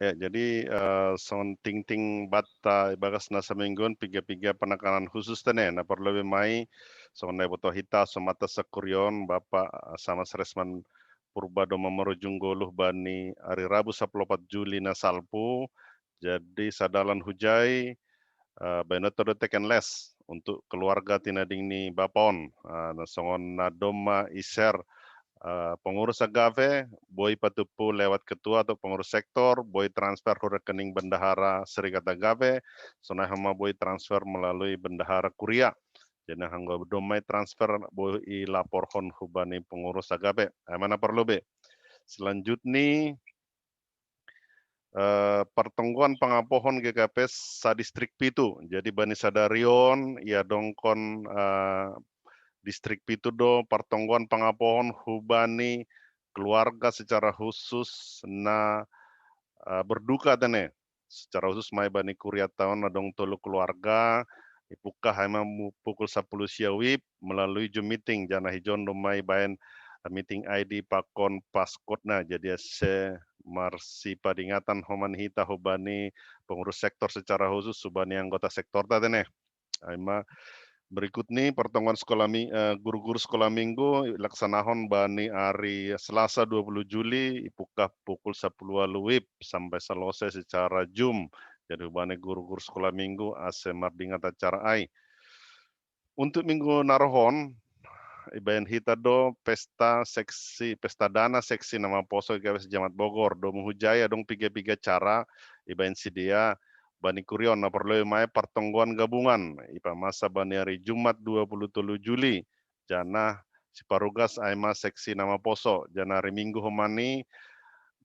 Ya, jadi son ting bata ibagas nasa mingguan piga penekanan khusus tene na perlu mai son neboto hita somata sakurion Bapak sama Sresman Purbado Memerujunggoluh bani hari Rabu 14 Juli na salpu. Jadi sadalan hujai benoto teken les untuk keluarga tinading ni bapon na songon na doma iser pengurus agave, boy patupu lewat ketua atau pengurus sektor, boy transfer ke rekening bendahara Serikat Agave, sonai hama boy transfer melalui bendahara kuria. Jadi hangga domai transfer boy i laporkan hubani pengurus agave. Mana perlu be? Selanjutnya pertengguan pengapohon GKP sa distrik Pitu. Jadi bani sadarion ia dongkon distrik Pitu do pertongguan pengapohon hubani keluarga secara khusus na berduka tene secara khusus mai bani kuria tahun adong tolu keluarga ipuka haima pukul 10 siawip melalui Zoom meeting jana hijon do mai baen meeting ID pakon paskotna jadi se marsi padingatan homan hita hubani pengurus sektor secara khusus hubani anggota sektor tene haima. Berikut nih pertemuan guru-guru sekolah minggu laksanahon bani hari Selasa 20 Juli ipuka pukul 10 WIB sampai selesai secara Zoom. Jadi bani guru-guru sekolah minggu ase mardingat acara ai. Untuk minggu narohon ibayan hita do pesta dana seksi nama poso GKP Jamat Bogor do muhujaya dong piga cara ibayan sidia bani kurion na perlu mai pertongguan gabungan ipa masa bani hari Jumat 27 Juli jana siparugas aima seksi nama poso jana hari Minggu homani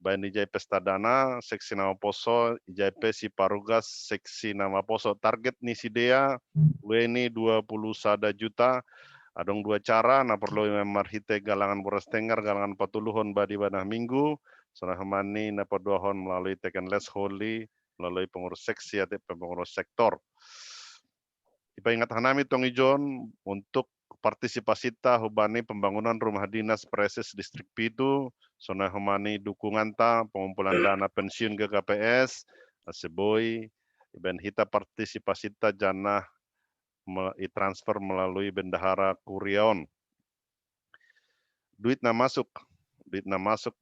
bani jai pesta dana seksi nama poso JP siparugas seksi nama poso target ni sidea weni 21 juta adong dua cara na perlu marhite galangan boras tenggar galangan patuluhon badi banah minggu sonah homani na paduahon melalui teken les holy melalui pengurus seksi atau pengurus sektor. Ipa ingat hanami tong ijon untuk partisipasi ta hubani pembangunan rumah dinas preses distrik Pitu, sona humani dukungan ta pengumpulan dana pensiun GKPS, aseboy, iban hita partisipasi ta jana transfer melalui bendahara Kurion. Duit na masuk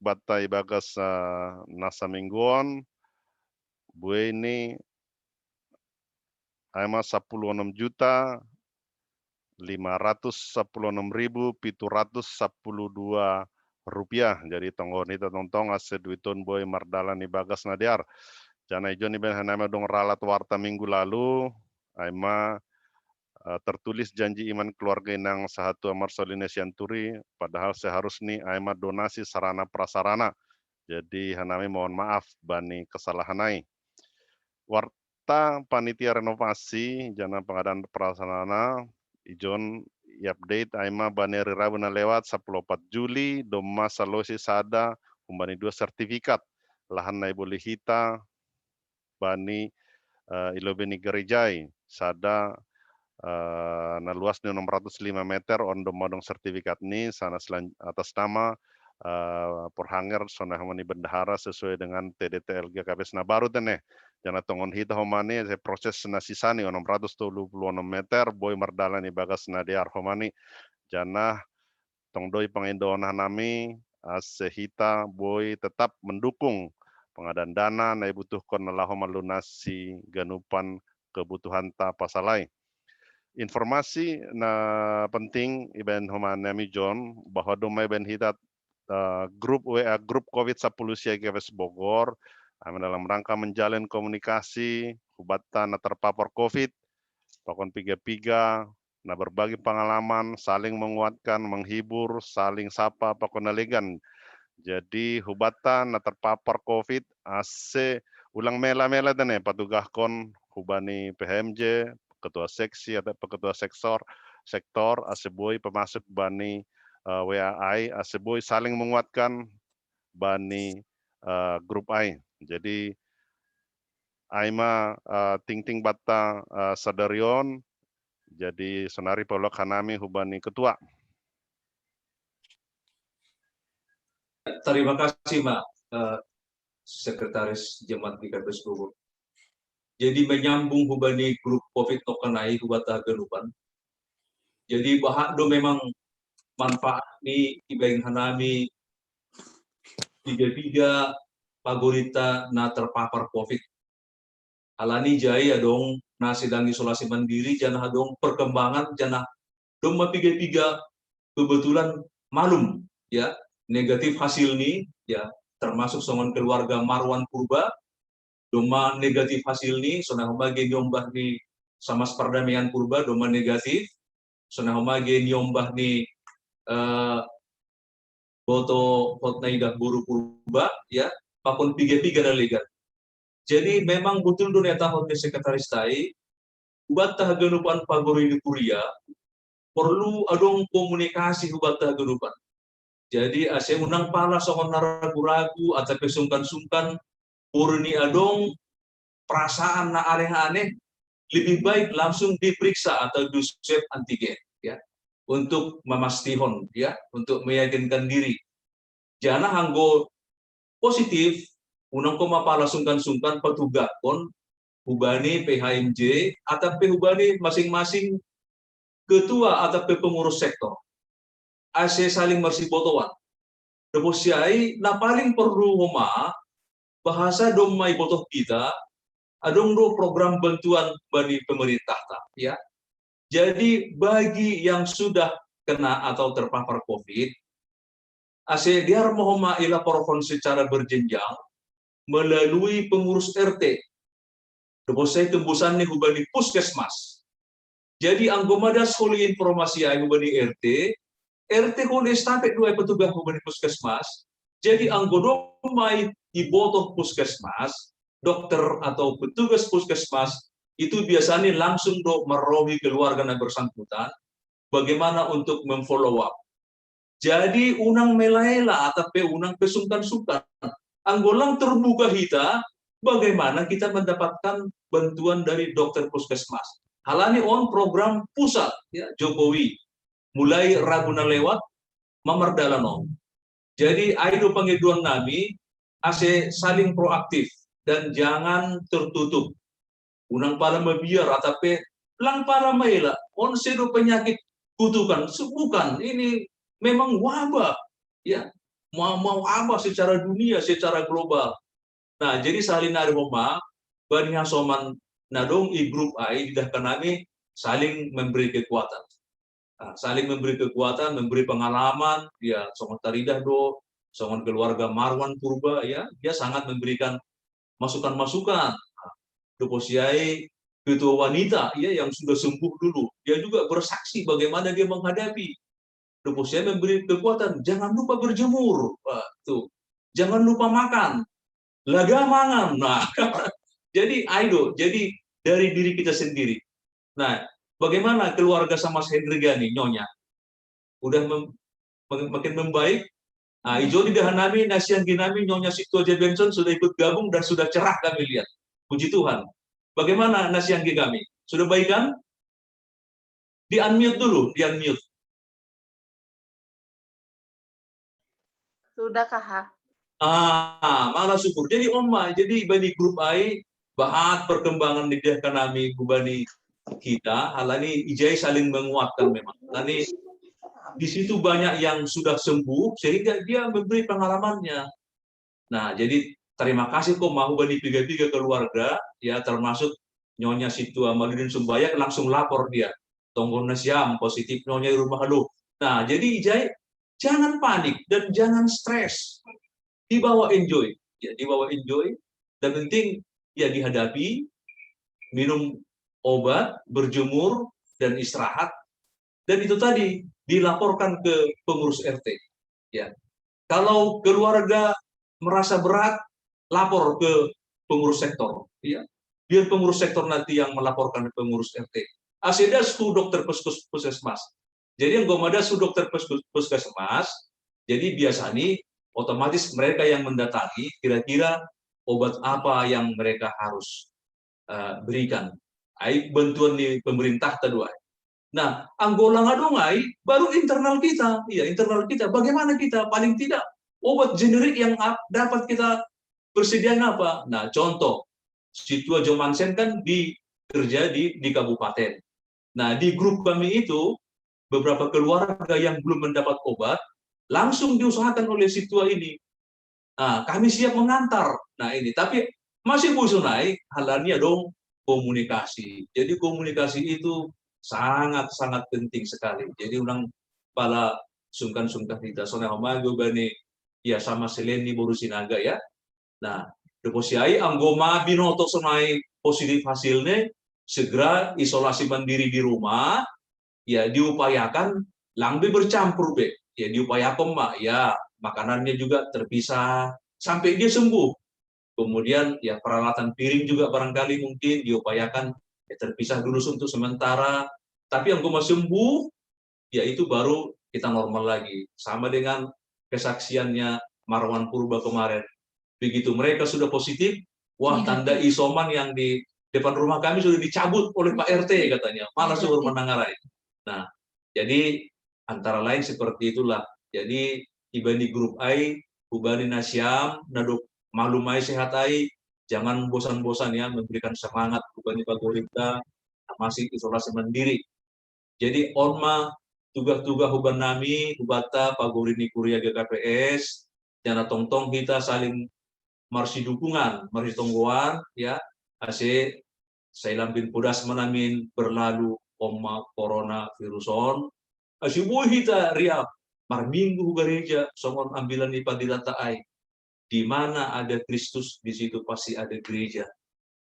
batai bagas nasa mingguan, bue ini ama 16 juta 516.712 rupiah. Jadi tonggon itu tontong ase duiton boy mardalan ibagas nadiar. Jana ijon iben hanama dong ralat warta minggu lalu aima tertulis janji iman keluarga inang sahatu amar soline sianturi padahal seharusnya aima donasi sarana prasarana. Jadi hanami mohon maaf bani kesalahanai. Bata panitia renovasi jana pengadaan prasarana ijon update aima baneri rabuna lewat 14 Juli doma salosi sada umbani 2 sertifikat lahan nai boleh hita bani ilobeni gerejai sada na luasnya 605 meter on domodong sertifikat ni sana atas nama Porhanger Sona Hamani Bendahara sesuai dengan TDT LGKP Senabaru tene jana tongon hita homani proses nasisani 626 meter boy mardalan ibagas nadiar homani jana tongdoi pangindona nami sehita boy tetap mendukung pengadaan dana na ibutuhkan nalaho melunasi ganupan kebutuhan ta pasalai. Informasi na penting iben homani John bahwa domai ben hita grup WA grup COVID-10 Siagiaves Bogor dalam rangka menjalin komunikasi hubatan na terpapar COVID pakon piga-piga na berbagi pengalaman saling menguatkan menghibur saling sapa pakon nalegan jadi hubatan na terpapar COVID ase ulang mela-mela dene patugahkon hubani PHMJ ketua seksi atau ketua sektor ase boy pemasuk bani WAI aseboy saling menguatkan bani grup AI. Jadi Aima ting-ting bata sadarion jadi sonari polok hanami hubani ketua. Terima kasih, Mak, Sekretaris Jemaat GKP Bogor. Jadi menyambung hubani grup COVID tokenai hubata genupan. Jadi bahak do memang manfaat ni ibeng hanami tiga pagorita na terpapar COVID. Alani jaya dong na sedang isolasi mandiri jana dong perkembangan jana dong tiga kebetulan malum ya negatif hasil ni ya termasuk songon keluarga Marwan Purba doma negatif hasil ni sona homage nyombah ni sama perdamaian Purba doma negatif sona homage nyombah ni foto hotnaidah buru Purba ya pakon piga dalegan. Jadi memang betul dunia tahun sekretaris tai ubat tahagenupan pagori di kuria perlu adong komunikasi ubat tahagenupan. Jadi ase unang pala songon ragu-ragu atau kesungkan-sungkan purni adong perasaan na aneh-aneh lebih baik langsung diperiksa atau di swab antigen ya untuk memastikan ya untuk meyakinkan diri jangan hanggo positif unang komapala sungkan-sungkan petugas pun hubani PHMJ atau hubani masing-masing ketua atau pengurus sektor ase saling mersibotoan deposiai na paling perlu homa bahasa domai botoh kita adong do program bantuan bagi pemerintah ya. Jadi bagi yang sudah kena atau terpapar COVID, ase diar mohoma ilaporkan secara berjenjang melalui pengurus RT. Debosai tembusan ni hubani puskesmas. Jadi anggomada sekali informasi ay hubani RT kone stafet dua petugas hubani puskesmas. Jadi anggodomai ibotoh puskesmas, dokter atau petugas puskesmas itu biasanya langsung merohi keluarga yang bersangkutan bagaimana untuk memfollow up. Jadi unang melaela atau unang pesungkan-sungkan anggolang terbuka kita bagaimana kita mendapatkan bantuan dari dokter puskesmas. Halani on program pusat ya Jokowi mulai Raguna lewat Mamardalan on. Jadi aido pengeduan nami ase saling proaktif dan jangan tertutup. Unang para mabiar atau lang para maila on sedo penyakit kutukan bukan ini memang wabah ya mau wabah secara dunia secara global. Nah jadi salin ari homa bani hasoman nadong i grup ai dah kanami saling memberi kekuatan. Nah, saling memberi kekuatan, memberi pengalaman ya songon taridah do songon keluarga Marwan Purba ya dia sangat memberikan masukan-masukan. Deposiai ketua wanita ya yang sudah sembuh dulu dia juga bersaksi bagaimana dia menghadapi. Deposiai memberi kekuatan jangan lupa berjemur tuh jangan lupa makan laga mangan nah Jadi Aido, jadi dari diri kita sendiri. Nah, bagaimana keluarga sama Hendri Gani, Nyonya? Udah makin membaik. Nah, Ijo di Dahanami, Nasian Ginami, Nyonya Situ Aja Benson sudah ikut gabung dan sudah cerah kami lihat. Puji Tuhan. Bagaimana Nasian Ginami? Sudah baik kan? Di unmute dulu, di unmute. Sudah kah? Malah syukur. Jadi Oma, jadi bani grup AI, bahat perkembangan di kami bani kita, hal ini ijai saling menguatkan memang. Ini di situ banyak yang sudah sembuh sehingga dia memberi pengalamannya. Nah, jadi terima kasih kok mau bani tiga keluarga ya termasuk Nyonya Situ Amaludin Sumbayak langsung lapor dia. Tonggon Nasiam positif Nyonya di rumah lu. Nah, jadi ijai jangan panik dan jangan stres. Dibawa enjoy, ya dibawa enjoy. Dan penting ya dihadapi, minum obat, berjemur dan istirahat. Dan itu tadi dilaporkan ke pengurus RT. Ya, kalau keluarga merasa berat, lapor ke pengurus sektor. Ya, biar pengurus sektor nanti yang melaporkan ke pengurus RT. Asida su dokter puskesmas. Jadi yang gomada su dokter puskesmas. Jadi biasanya otomatis mereka yang mendatangi kira-kira obat apa yang mereka harus berikan. Bantuan di pemerintah kedua. Nah, Anggota ngadongai baru internal kita. Iya, internal kita. Bagaimana kita? Paling tidak obat generik yang dapat kita persediaan apa? Nah, contoh, Situa Jomansen kan kerja di kabupaten. Nah, di grup kami itu, beberapa keluarga yang belum mendapat obat, langsung diusahakan oleh Situa ini. Nah, kami siap mengantar. Nah, ini. Tapi masih busunai, halannya dong komunikasi. Jadi komunikasi itu sangat-sangat penting sekali. Jadi ulang pala sungkan-sungkan kita soalnya homago bani ya sama seleni borusinaga ya. Nah, deposiai anggoma binoto sonai positif hasilnya segera isolasi mandiri di rumah ya diupayakan langbe bercampur be. Ya diupayakan mak ya makanannya juga terpisah sampai dia sembuh. Kemudian ya peralatan piring juga barangkali mungkin diupayakan ya terpisah dulu untuk sementara. Tapi yang cuma sembuh, ya itu baru kita normal lagi. Sama dengan kesaksiannya Marwan Purba kemarin. Begitu mereka sudah positif, wah tanda isoman yang di depan rumah kami sudah dicabut oleh Pak RT katanya. Malah suruh menangarai. Nah, jadi antara lain seperti itulah. Jadi ibani grup AI, ubani Nasyam, naduk malumai sehat AI, jangan bosan-bosan ya memberikan semangat ubani Pagorita masih isolasi mandiri. Jadi onma tugas-tugas huban nami, hubata pagorini kuria GKPS, jana tongtong kita saling marsi dukungan, marsi tonggoan, ya, ase saya lampin pudas menamin berlalu oma corona viruson, ase kita ria mar minggu gereja songon ambilan di padilata ai, di mana ada Kristus di situ pasti ada gereja.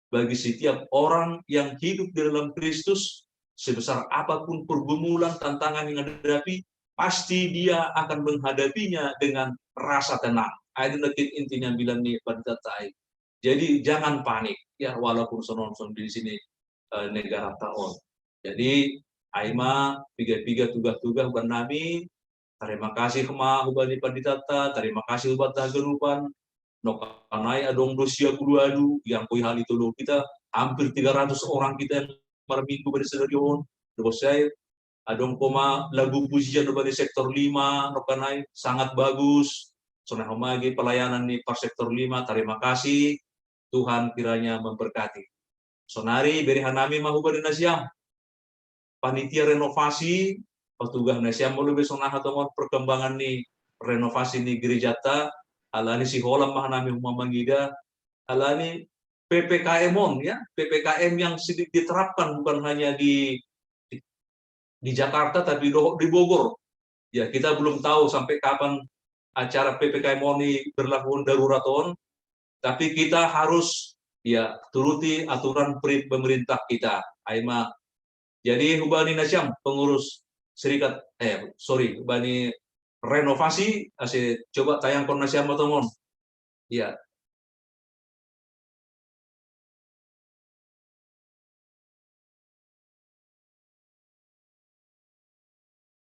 Bagi setiap orang yang hidup di dalam Kristus, sebesar apapun pergumulan, tantangan yang dihadapi, pasti dia akan menghadapinya dengan rasa tenang. Ada intinya bilang nih pada tai. Jadi jangan panik ya walaupun sononson di sini negara tahun. Jadi Aima tiga tugas-tugas bernami. Terima kasih kema hubani panditata. Terima kasih hubat gerupan. Nokanai adong dosia adu yang koi hal itu loh kita hampir 300 orang kita yang per minggu pada stadion. Terus saya adong koma lagu pujian dari sektor 5 nokanai sangat bagus. Sonah homagi pelayanan di per sektor 5 terima kasih. Tuhan kiranya memberkati. Sonari beri hanami mahubari Nasyam. Panitia renovasi petugas Nasyam mau lebih sonah atau perkembangan nih renovasi nih gerejata alani si holam mahanami mangida alani PPKM ya PPKM yang diterapkan bukan hanya di Jakarta tapi di Bogor ya kita belum tahu sampai kapan acara PPKM ini berlaku darurat tapi kita harus ya turuti aturan pemerintah kita Aima jadi hubani Nasyam pengurus serikat hubani renovasi coba tayang Nasyam teman ya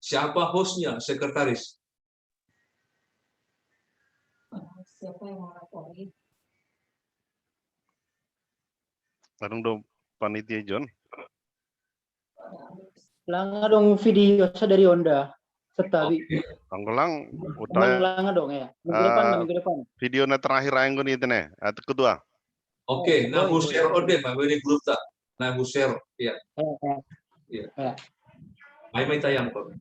Siapa hostnya, sekretaris? Siapa yang melapori? Anong do panitia John? Langa dong video sa dari Honda. Setabi. Anggolang utaya Langa dong ya. Minggu depan. video na terakhir aing gun itu nih. Atau kedua. Oke, nah boleh, share boleh. ode, Pak, ini grup tak. Nah share, ya. Ya. May tayang po.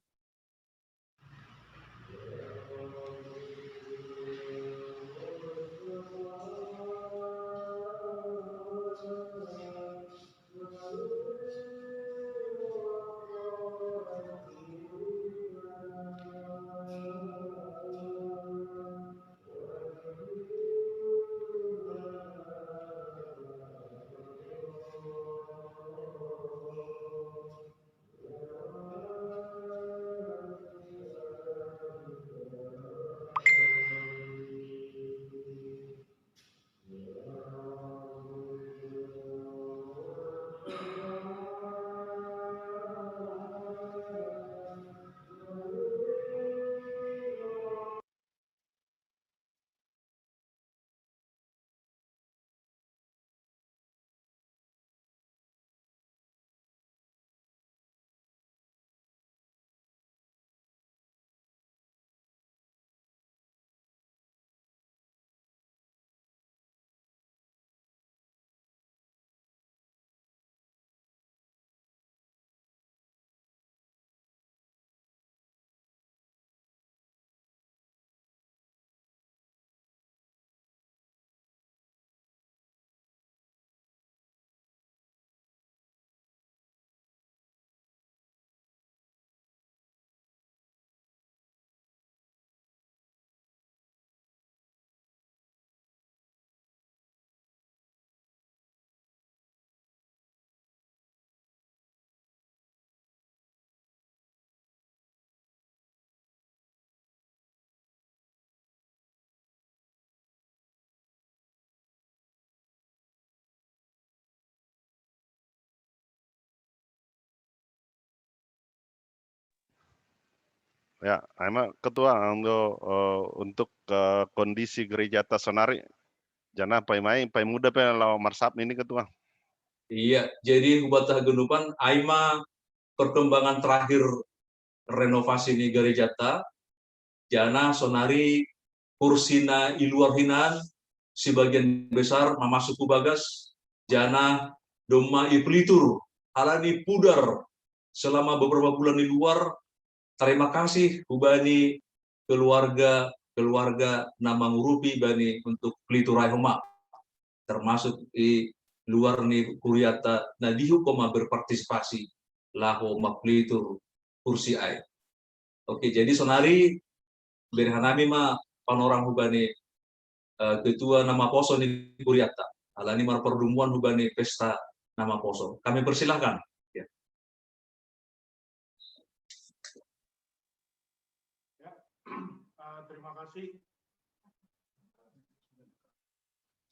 Ya, Aima ketua untuk kondisi gereja Tasonari. Jangan pai muda pe lawan marsap ini ketua. Iya, jadi Hubata Genupan, Aima perkembangan terakhir renovasi di gereja ta, jana sonari kursina iluar hinan, sebagian besar masuk bagas, jana doma ipelitur, alani pudar selama beberapa bulan di luar. Terima kasih Hubani keluarga nama ngurupi bani untuk peliturai homa, termasuk di luar nih kuriata nadihu koma berpartisipasi laho maklitur kursi ai. Oke, jadi sonari berhanami ma panorang Hubani ketua nama poso nih kuriata. Alani mar perdumuan Hubani pesta nama poso. Kami persilahkan. Ya. Terima kasih.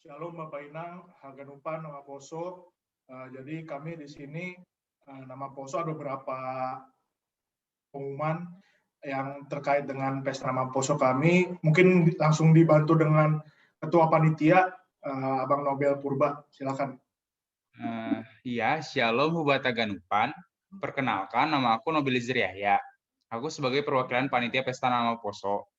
Shalom Bapak Inang, Haganupan, nama Poso. Jadi kami di sini nama Poso ada beberapa pengumuman yang terkait dengan pesta nama Poso kami. Mungkin langsung dibantu dengan Ketua Panitia, Abang Nobel Purba. Silakan. Iya, Shalom Hubata Ganupan. Perkenalkan, nama aku Nobelizir Yahya. Aku sebagai perwakilan Panitia Pesta Nama Poso.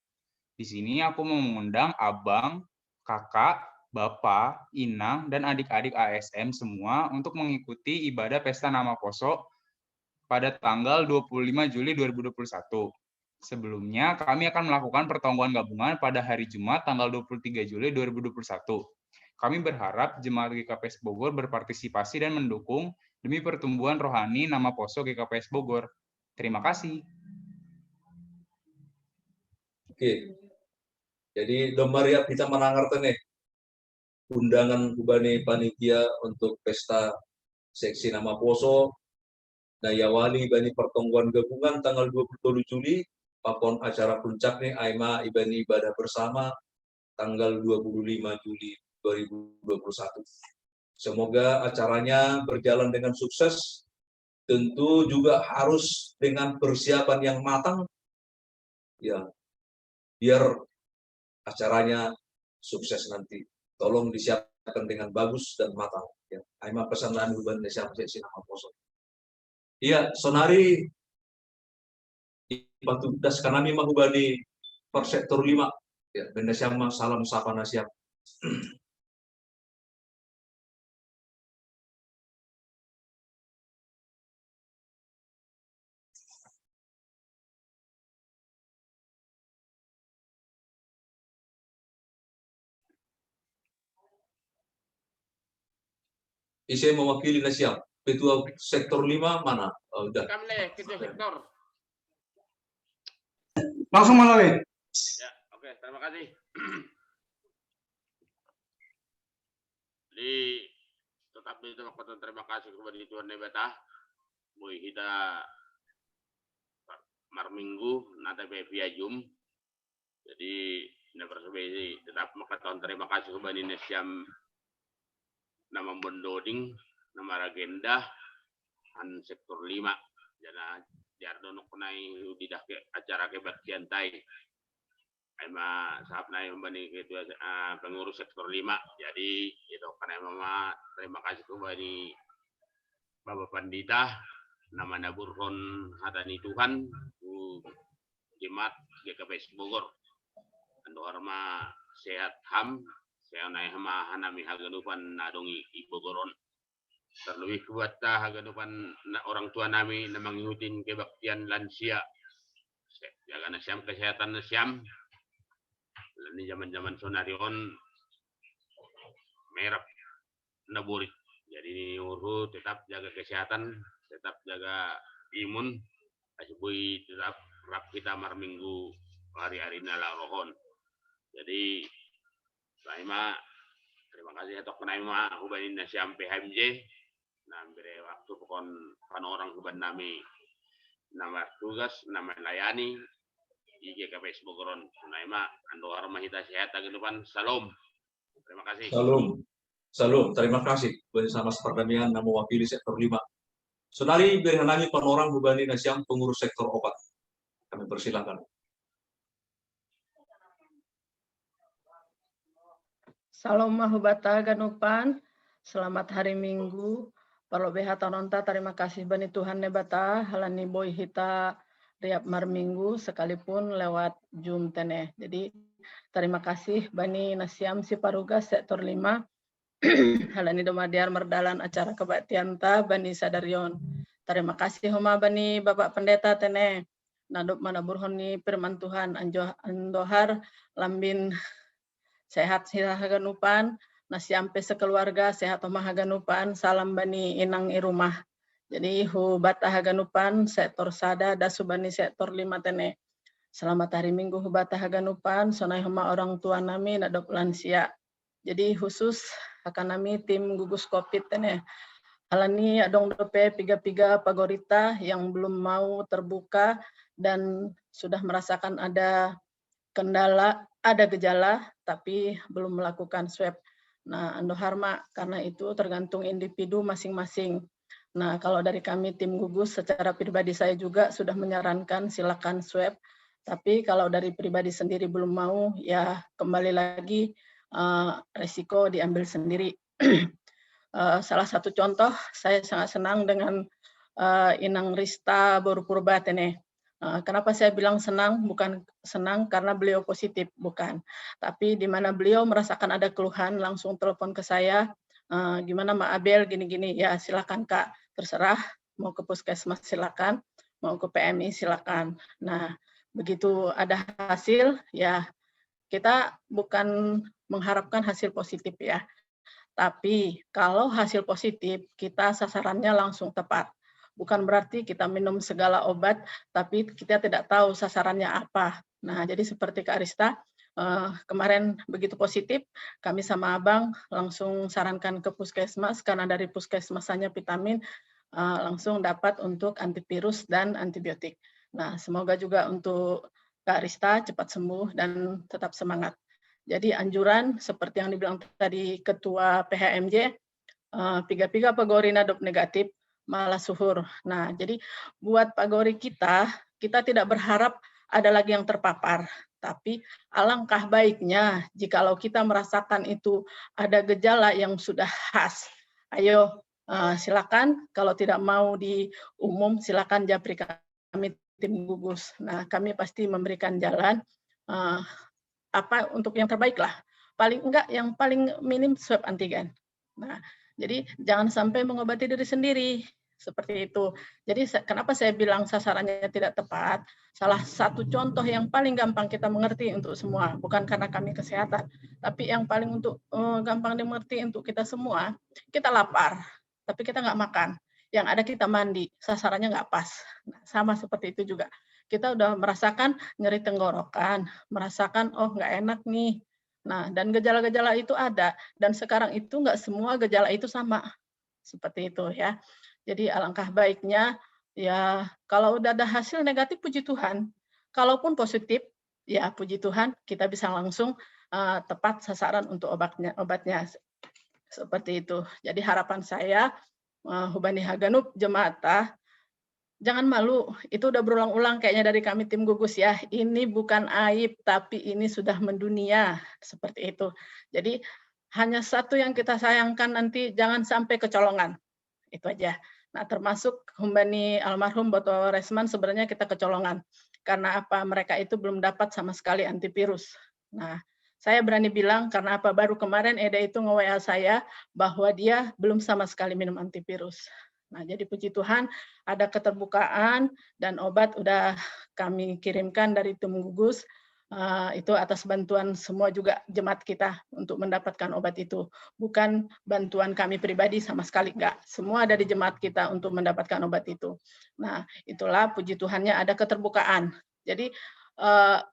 Di sini aku mau mengundang abang, kakak, bapak, inang, dan adik-adik ASM semua untuk mengikuti ibadah Pesta Nama Poso pada tanggal 25 Juli 2021. Sebelumnya, kami akan melakukan pertemuan gabungan pada hari Jumat tanggal 23 Juli 2021. Kami berharap Jemaat GKPS Bogor berpartisipasi dan mendukung demi pertumbuhan rohani Nama Poso GKPS Bogor. Terima kasih. Oke. Jadi Domaria kita menangarkan nih undangan Hubani Panitia untuk pesta seksi Nama Poso Dayawali Bani Pertemuan Gabungan tanggal 27 Juli pakon acara puncak nih Aima Ibani ibadah bersama tanggal 25 Juli 2021. Semoga acaranya berjalan dengan sukses tentu juga harus dengan persiapan yang matang, ya, biar acaranya sukses nanti. Tolong disiapkan dengan bagus dan matang. Ya, aima pesan kami hubungan siapa sih nama poso. Iya, sonari batu das kanami mahubani per sektor 5. Ya, benda siapa salam sapa nasiap. Saya mewakili nasiap. Ketua sektor 5 mana? Oh, udah. Kamle, ketua sektor. Langsung Malawi. Ya, oke, terima kasih. Jadi tetap diterima terima kasih kepada Tuhan Nebata. Boy kita marminggu nata via Zoom. Jadi nebersebesi tetap makatan terima kasih kepada Nesiam nama Bondoding, nama agenda an sektor 5. Jana jardonok nai udidah ke acara kebaktian tai. Ema sahab nai membani ketua pengurus sektor 5. Jadi itu karena mama terima kasih kepada Bapak Pandita nama Naburhon Hatani Tuhan Jemaat GKP Bogor. Ando harma sehat ham saya naik hama hanami haganupan nadongi Bogoron. Terlebih kuat haganupan orang tua nami na mengikutin kebaktian lansia. Jaga nasiam kesehatan nasiam. Ini zaman-zaman sonarion merah naburit. Jadi urut tetap jaga kesehatan, tetap jaga imun. Asbui tetap rap kita mar minggu hari-hari nala rohon. Jadi Naima, terima kasih atas Naima hubanin nasiam PHMJ. Nah, beri waktu pokon orang huban nami nama tugas, nama layani IGKP Bogoron. Naima, ando armah kita sehat ke depan. Salam. Terima kasih. Salam. Salam. Terima kasih bersama perdamaian nama wakili sektor 5. Saudari berhanami penorang hubani nasiam pengurus sektor obat. Kami persilakan. Salam mahubata ganupan, selamat hari Minggu. Parlo beha tanonta terima kasih bani Tuhan nebata halani boy hita riap mar Minggu sekalipun lewat Zoom teneh. Jadi terima kasih bani nasiam si paruga sektor 5 halani domadiar merdalan acara kebaktian ta bani sadarion. Terima kasih homa bani Bapak Pendeta teneh. Nadop mana burhoni firman Tuhan andohar lambin sehat haganupan, nasi ampe sekeluarga sehat omah haganupan, salam bani inang irumah. Jadi hu bata haganupan sektor sada dasu bani sektor 5 tene. Selamat hari Minggu hu bata haganupan, sonai homa orang tua nami nadop lansia. Jadi khusus akan nami tim gugus Covid tene. Alani adong dope piga-piga pagorita yang belum mau terbuka dan sudah merasakan ada kendala, ada gejala, tapi belum melakukan swab. Nah, ando harma, karena itu tergantung individu masing-masing. Nah, kalau dari kami tim gugus, secara pribadi saya juga sudah menyarankan silakan swab. Tapi kalau dari pribadi sendiri belum mau, ya kembali lagi resiko diambil sendiri. Salah satu contoh, saya sangat senang dengan Inang Rista Boru Purba tene. Kenapa saya bilang senang? Bukan senang karena beliau positif, bukan. Tapi di mana beliau merasakan ada keluhan, langsung telepon ke saya, gimana Mbak Abel, gini-gini, ya silakan Kak, terserah, mau ke puskesmas silakan, mau ke PMI silakan. Nah, begitu ada hasil, ya kita bukan mengharapkan hasil positif ya, tapi kalau hasil positif, kita sasarannya langsung tepat. Bukan berarti kita minum segala obat, tapi kita tidak tahu sasarannya apa. Nah, jadi seperti Kak Arista, kemarin begitu positif, kami sama Abang langsung sarankan ke puskesmas, karena dari puskesmasannya vitamin, langsung dapat untuk antivirus dan antibiotik. Nah, semoga juga untuk Kak Arista cepat sembuh dan tetap semangat. Jadi anjuran, seperti yang dibilang tadi Ketua PHMJ, piga-piga pegori nadop negatif, malah suhur. Nah, jadi buat pagori kita tidak berharap ada lagi yang terpapar. Tapi alangkah baiknya jikalau kita merasakan itu ada gejala yang sudah khas. Ayo silakan, kalau tidak mau di umum silakan japri kami tim gugus. Nah, kami pasti memberikan jalan apa untuk yang terbaik lah. Paling enggak yang paling minim swab antigen. Nah, jadi jangan sampai mengobati diri sendiri. Seperti itu. Jadi kenapa saya bilang sasarannya tidak tepat? Salah satu contoh yang paling gampang kita mengerti untuk semua, bukan karena kami kesehatan, tapi yang paling untuk gampang dimengerti untuk kita semua, kita lapar, tapi kita nggak makan. Yang ada kita mandi, sasarannya nggak pas. Nah, sama seperti itu juga. Kita udah merasakan nyeri tenggorokan, merasakan oh nggak enak nih. Nah, dan gejala-gejala itu ada. Dan sekarang itu nggak semua gejala itu sama. Seperti itu ya. Jadi alangkah baiknya ya kalau udah ada hasil negatif puji Tuhan. Kalaupun positif ya puji Tuhan kita bisa langsung tepat sasaran untuk obatnya. Seperti itu. Jadi harapan saya Hubani Haganup Jemaatah jangan malu. Itu udah berulang-ulang kayaknya dari kami tim gugus ya. Ini bukan aib tapi ini sudah mendunia seperti itu. Jadi hanya satu yang kita sayangkan nanti jangan sampai kecolongan. Itu aja. Nah, termasuk Humbani almarhum Boto Resman sebenarnya kita kecolongan. Karena apa? Mereka itu belum dapat sama sekali antivirus. Nah, saya berani bilang karena apa? Baru kemarin Eda itu nge-WA saya bahwa dia belum sama sekali minum antivirus. Nah, jadi puji Tuhan ada keterbukaan dan obat udah kami kirimkan dari tim gugus. Itu atas bantuan semua juga jemaat kita untuk mendapatkan obat itu. Bukan bantuan kami pribadi sama sekali, enggak. Semua ada di jemaat kita untuk mendapatkan obat itu. Nah, itulah puji Tuhannya ada keterbukaan. Jadi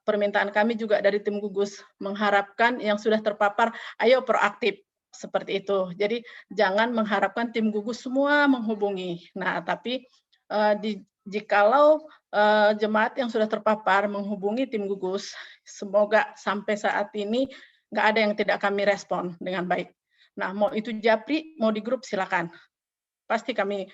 permintaan kami juga dari tim gugus mengharapkan yang sudah terpapar, ayo proaktif. Seperti itu. Jadi jangan mengharapkan tim gugus semua menghubungi. Nah, tapi jikalau jemaat yang sudah terpapar menghubungi tim gugus, semoga sampai saat ini nggak ada yang tidak kami respon dengan baik. Nah, mau itu japri, mau di grup silakan. Pasti kami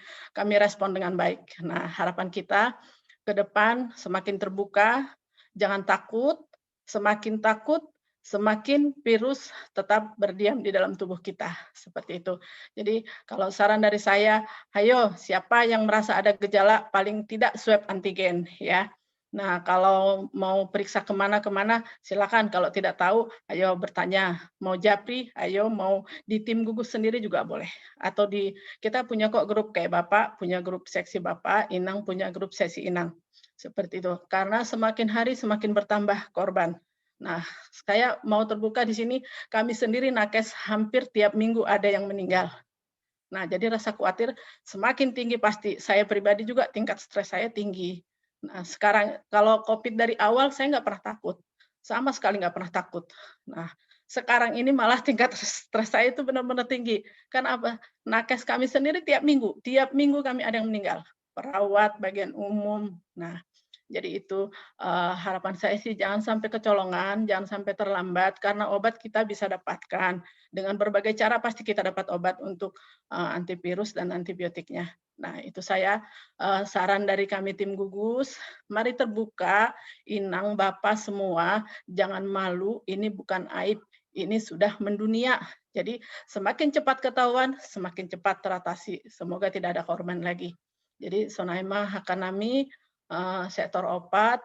respon dengan baik. Nah, harapan kita ke depan semakin terbuka, jangan takut, semakin takut, semakin virus tetap berdiam di dalam tubuh kita. Seperti itu. Jadi kalau saran dari saya, ayo siapa yang merasa ada gejala paling tidak swab antigen ya. Nah, kalau mau periksa kemana-kemana, silakan. Kalau tidak tahu, ayo bertanya. Mau japri, ayo mau di tim gugus sendiri juga boleh. Atau kita punya kok grup kayak Bapak, punya grup seksi Bapak, Inang punya grup seksi Inang. Seperti itu. Karena semakin hari semakin bertambah korban. Nah, saya mau terbuka di sini, kami sendiri nakes hampir tiap minggu ada yang meninggal. Nah, jadi rasa khawatir semakin tinggi pasti. Saya pribadi juga tingkat stres saya tinggi. Nah, sekarang kalau COVID dari awal saya nggak pernah takut. Sama sekali nggak pernah takut. Nah, sekarang ini malah tingkat stres saya itu benar-benar tinggi. Kan apa? Nakes kami sendiri tiap minggu kami ada yang meninggal. Perawat, bagian umum. Nah, jadi itu harapan saya sih jangan sampai kecolongan, jangan sampai terlambat karena obat kita bisa dapatkan. Dengan berbagai cara pasti kita dapat obat untuk antivirus dan antibiotiknya. Nah, itu saya saran dari kami tim gugus, mari terbuka, Inang, Bapak semua, jangan malu, ini bukan aib, ini sudah mendunia. Jadi semakin cepat ketahuan, semakin cepat teratasi. Semoga tidak ada korban lagi. Jadi Sonaima Hakanami, sektor opat,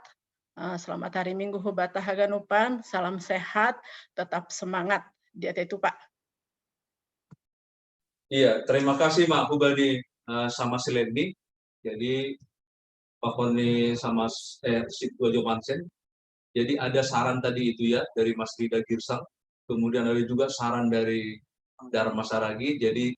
selamat hari Minggu Hubata Haganupan, salam sehat, tetap semangat. Dia itu Pak. Iya, terima kasih Mak Hubani sama Seleni. Jadi Pak Koni sama Situajo Mansen. Jadi ada saran tadi itu ya dari Mas Rida Girsang. Kemudian ada juga saran dari Dharma Saragi. Jadi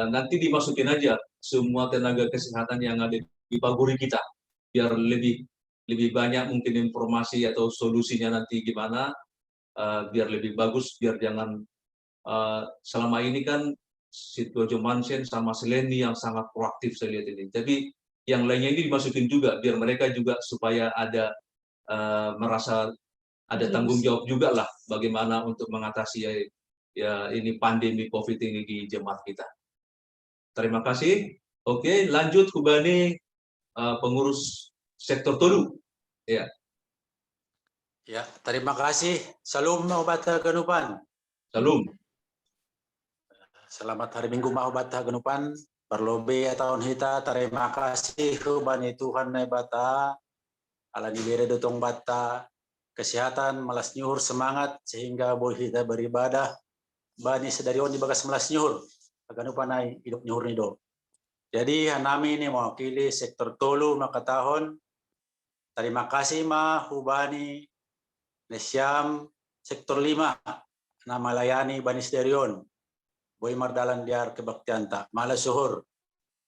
nanti dimasukin aja semua tenaga kesehatan yang ada di paguri kita. Biar lebih banyak mungkin informasi atau solusinya nanti gimana, biar lebih bagus, biar jangan selama ini kan Situajo Mansen sama Seleni yang sangat proaktif saya lihat ini. Tapi yang lainnya ini dimasukin juga, biar mereka juga supaya ada merasa ada tanggung jawab juga lah bagaimana untuk mengatasi ya ini pandemi COVID ini di jemaat kita. Terima kasih Oke, lanjut Hubani pengurus sektor Tolu. Ya. Ya, terima kasih. Salam Mahubata Ganupan. Salam. Selamat hari Minggu Mahubata Ganupan. Berlobe tahun hita. Terima kasih Hubani Tuhan Nebata. Ala diberi dotong bata. Kesehatan, malas nyuhur, semangat sehingga boleh kita beribadah. Bani sedarion di bagas malas nyuhur. Ganupan ay hidup nyuhur nido. Jadi nami ini mewakili sektor Tolu Makatahon. Terima kasih Mahubani Nesiam sektor 5 na melayani Bani Sedarion. Boy mardalan diar kebaktian tak malas suhur.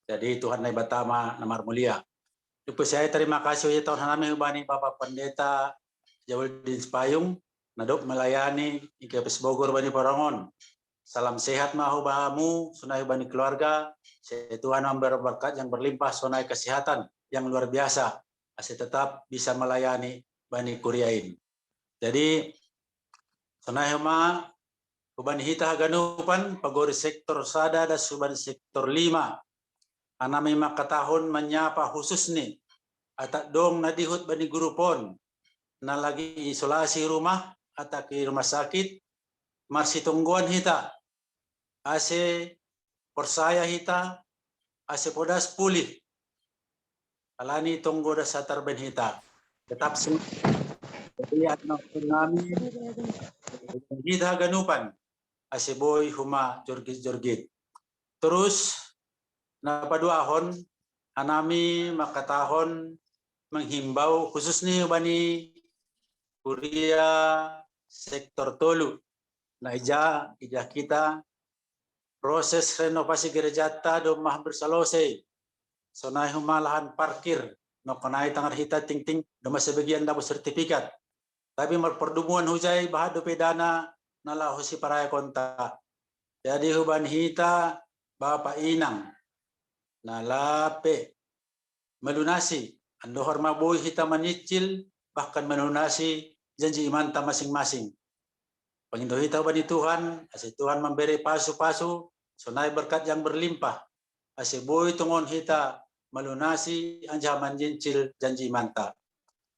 Jadi Tuhan Nai Batama namar mulia. Lupa saya terima kasih ya tahun kami Bani Bapak Pendeta Jawaldin Payung nadok melayani IKPS Bogor Bani Parangon. Salam sehat mahubamu sunai Bani keluarga. Tuhan memberi berkat yang berlimpah sunai kesehatan yang luar biasa. Masih tetap bisa melayani Bani Kuriain. Jadi sonahema Ubani hita ganupan pagori sektor sada dan suban sektor 5. Anami makatahon menyapa khusus nih. Atak dong nadihut bani gurupon. Na lagi isolasi rumah atau ke rumah sakit. Marsi tungguan hita. Ase persaya hita. Ase podas pulih. Alani tunggu da satar ben hita. Tetap lihat kami kita ganupan asiboy huma jorgit. Terus napaduahon anami makatahon menghimbau khusus nih Bani Kuria sektor Tolu. Nah ija kita proses renovasi gereja do hampir selesai. Sonai huma lahan parkir no kanai tangar hita ting do masih bagian dapat sertifikat. Tapi perdumungan hujai bahado pedana nala husi paraya konta. Jadi huban hita Bapak Inang nalape melunasi ando horma boy hita menyicil bahkan melunasi janji imanta masing-masing. Pengindo hita bani Tuhan, asih Tuhan memberi pasu-pasu sonai berkat yang berlimpah. Asih boy tungon hita melunasi anjaman jincil janji manta.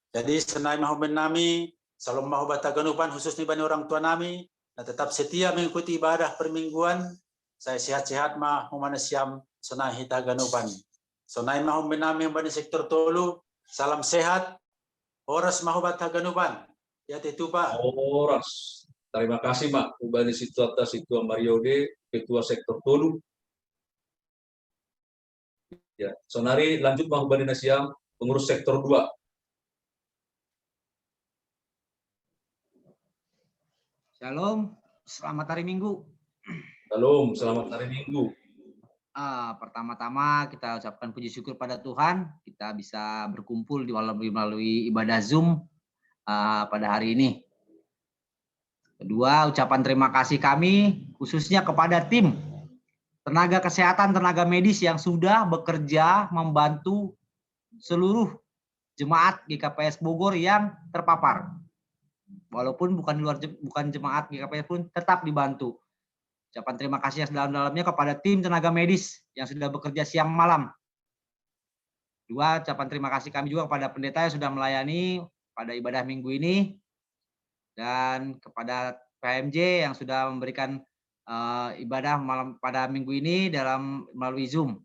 Jadi senai mahuben nami salam mahubata ganupan khusus nih bani orang tua nami nah tetap setia mengikuti ibadah permingguan. Saya sehat-sehat mah humana siam senai hita ganupan. Senai mahuben nami bani sektor Tolu salam sehat. Horas mahubata ganupan. Ya itu Pak. Horas. Terima kasih Mak Ubani Situata Situa Mariode Ketua Sektor Tolu. Ya, sonari lanjut Mak Ubani Nasiam pengurus sektor 2. Shalom, selamat hari Minggu. Shalom, selamat hari Minggu. Pertama-tama kita ucapkan puji syukur pada Tuhan, kita bisa berkumpul melalui ibadah Zoom pada hari ini. Kedua, ucapan terima kasih kami khususnya kepada tim tenaga kesehatan, tenaga medis yang sudah bekerja membantu seluruh jemaat GKPS Bogor yang terpapar. Walaupun bukan jemaat GKPS pun tetap dibantu. Ucapan terima kasih yang sedalam-dalamnya kepada tim tenaga medis yang sudah bekerja siang malam. Dua, ucapan terima kasih kami juga kepada pendeta yang sudah melayani pada ibadah minggu ini. Dan kepada PMJ yang sudah memberikan ibadah malam pada minggu ini melalui Zoom.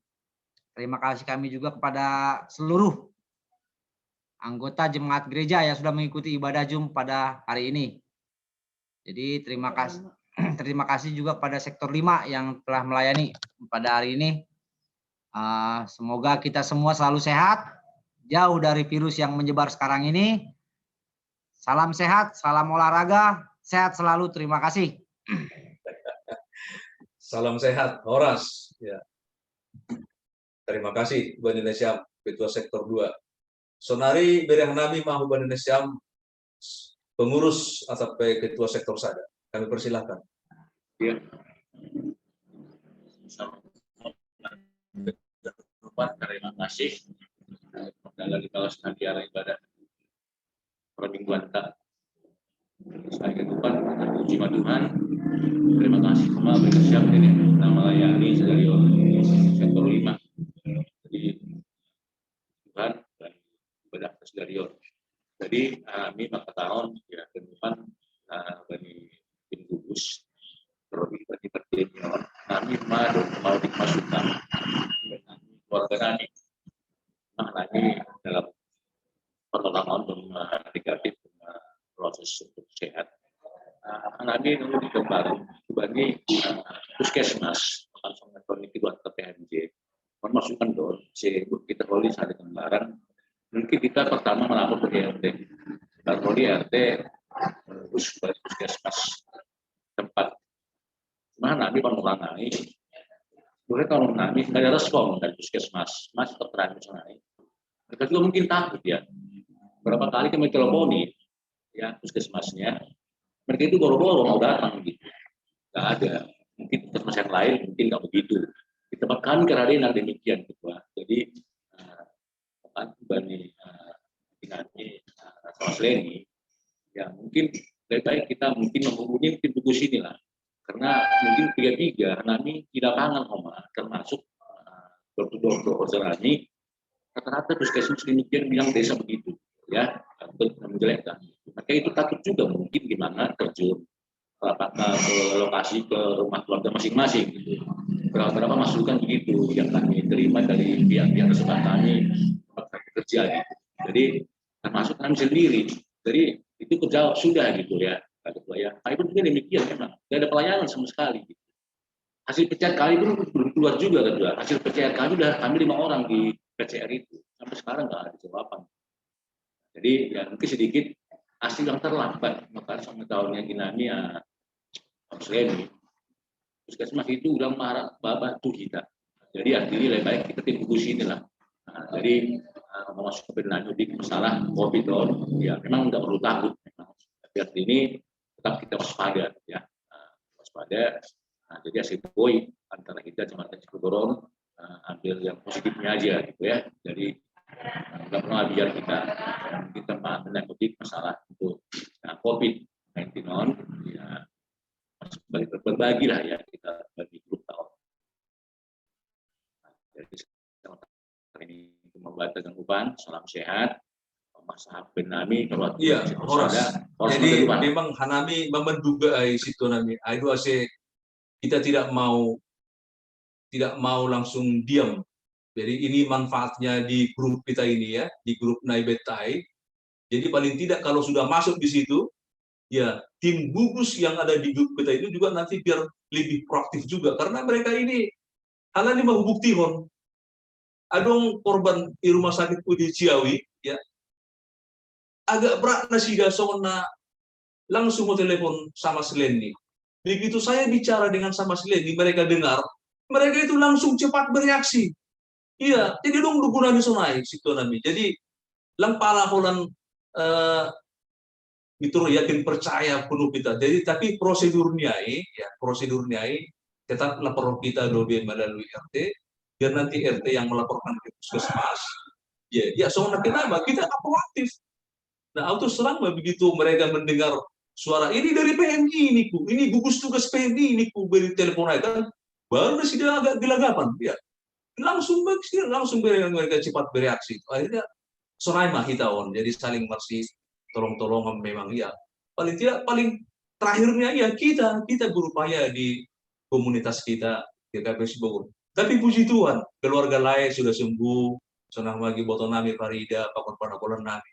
Terima kasih kami juga kepada seluruh anggota jemaat gereja yang sudah mengikuti ibadah Zoom pada hari ini. Jadi terima kasih juga kepada sektor 5 yang telah melayani pada hari ini. Semoga kita semua selalu sehat, jauh dari virus yang menyebar sekarang ini. Salam sehat, salam olahraga, sehat selalu. Terima kasih. Salam sehat, Horas. Ya. Terima kasih Bani Nesiam, Ketua Sektor 2. Sonari berang nami mahu Bani Nesiam, pengurus atau Ketua Sektor Sada. Kami persilahkan. Ya. Terima kasih. Lagi kalau sekian ibadah permingguan tak. Saya ketupan puji Tuhan. Terima kasih semua bersiap ini nama layani dari sektor 5. Rion. Jadi kami maka tahun ya kedepan bagi tim gugus terlebih bagi pertanian kami mau dimasukkan dengan keluarga kami lagi dalam pertolongan negatif proses untuk sehat. Kami nunggu dikembang bagi puskesmas langsung komuniti buat ke PMJ memasukkan dong kita boleh saling kembaran. Mungkin kita pertama melapor ke RT, lalu di RT terus puskesmas tempat mana kami mengulangi. Boleh kalau kami nggak ada respon dari puskesmas, mas terang naik. Mereka juga mungkin takut ya. Berapa kali kami teleponi ya puskesmasnya, mereka itu boro-boro mau datang gitu, nggak ada. Mungkin puskesmas yang lain mungkin nggak begitu. Di tempat kami kerana demikian Ketua. Jadi Bani Dinani Sosleni ya mungkin lebih baik kita mungkin menghubungi tim gugus inilah karena mungkin tiga kami tidak pangan termasuk dokter Ozerani rata-rata puskesmas demikian bilang desa begitu ya untuk menjelekkan maka itu takut juga mungkin gimana terjun ke lokasi ke rumah keluarga masing-masing gitu. Berapa masukan begitu yang kami terima dari pihak-pihak tersebut kami kerja gitu. Jadi termasuk kami sendiri. Jadi itu kerja sudah gitu ya. Tapi pun juga demikian memang. Tidak ada pelayanan sama sekali. Gitu. Hasil PCR kami pun belum keluar juga kedua. Hasil PCR kami udah kami 5 orang di PCR itu. Sampai sekarang nggak ada jawaban. Jadi ya mungkin sedikit hasil yang terlambat. Maka sama tahunnya dinami Australia. Puskesmas itu udah marah bantu kita. Jadi artinya lebih baik kita tim gugus inilah. Jadi masuk ke di masalah COVID ya memang nggak perlu takut. Tapi arti ini tetap kita waspada ya. Waspada. Jadi hasil boy antara kita cuma Cipudoron ambil yang positifnya aja gitu ya. Jadi nggak pernah biar kita menyangkut masalah untuk COVID-19 ya. Berbagi lah ya kita bagi grup tahun. Jadi ini membaca gangguan, salam sehat, Mas Abin Nami kalau iya Horas. Jadi memang Hanami menduga situ nami. Itu kita tidak mau langsung diam. Jadi ini manfaatnya di grup kita ini ya, di grup Naibetai. Jadi paling tidak kalau sudah masuk di situ ya tim gugus yang ada di grup kita itu juga nanti biar lebih proaktif juga karena mereka ini hal ini mau bukti adong korban di rumah sakit di Ciawi ya agak berat nasi gasona langsung mau telepon sama Seleni begitu saya bicara dengan sama Seleni mereka dengar mereka itu langsung cepat bereaksi iya jadi dong dukungan sonai situ nami jadi lampala holan itu yakin percaya penuh kita. Jadi tapi prosedurnya tetap lapor kita melalui RT biar nanti RT yang melaporkan ke puskesmas. Ya soalnya kenapa kita proaktif. Nah auto serang begitu mereka mendengar suara ini dari PMI ini gugus tugas PMI beri telepon kan baru sudah agak gelagapan ya langsung mereka cepat bereaksi. Akhirnya sorai mah kita jadi saling masih tolong-tolongan memang ya paling terakhirnya ya kita berupaya di komunitas kita GKPS Bogor tapi puji Tuhan keluarga lain sudah sembuh senang lagi boton nami Farida pakon panakolan nami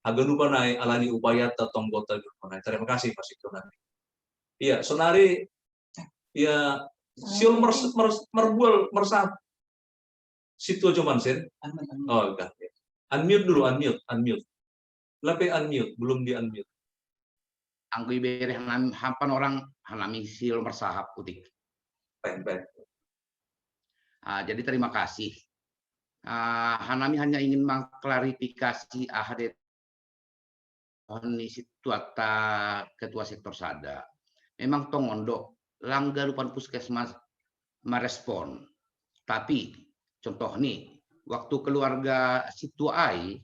agak lupa naik alani upaya tatong gota terima kasih Mas Ito nami iya sonari ya siul merbual mersat situ cuman sen oh enggak unmute dulu unmute Lape unmute, belum di unmute. Angkui bere hampan orang hanami sil mersahap utik. Jadi terima kasih. Hanami hanya ingin mengklarifikasi AHD situata ketua sektor sada. Memang tongondo langgarupan puskesmas merespon. Tapi contoh nih waktu keluarga situai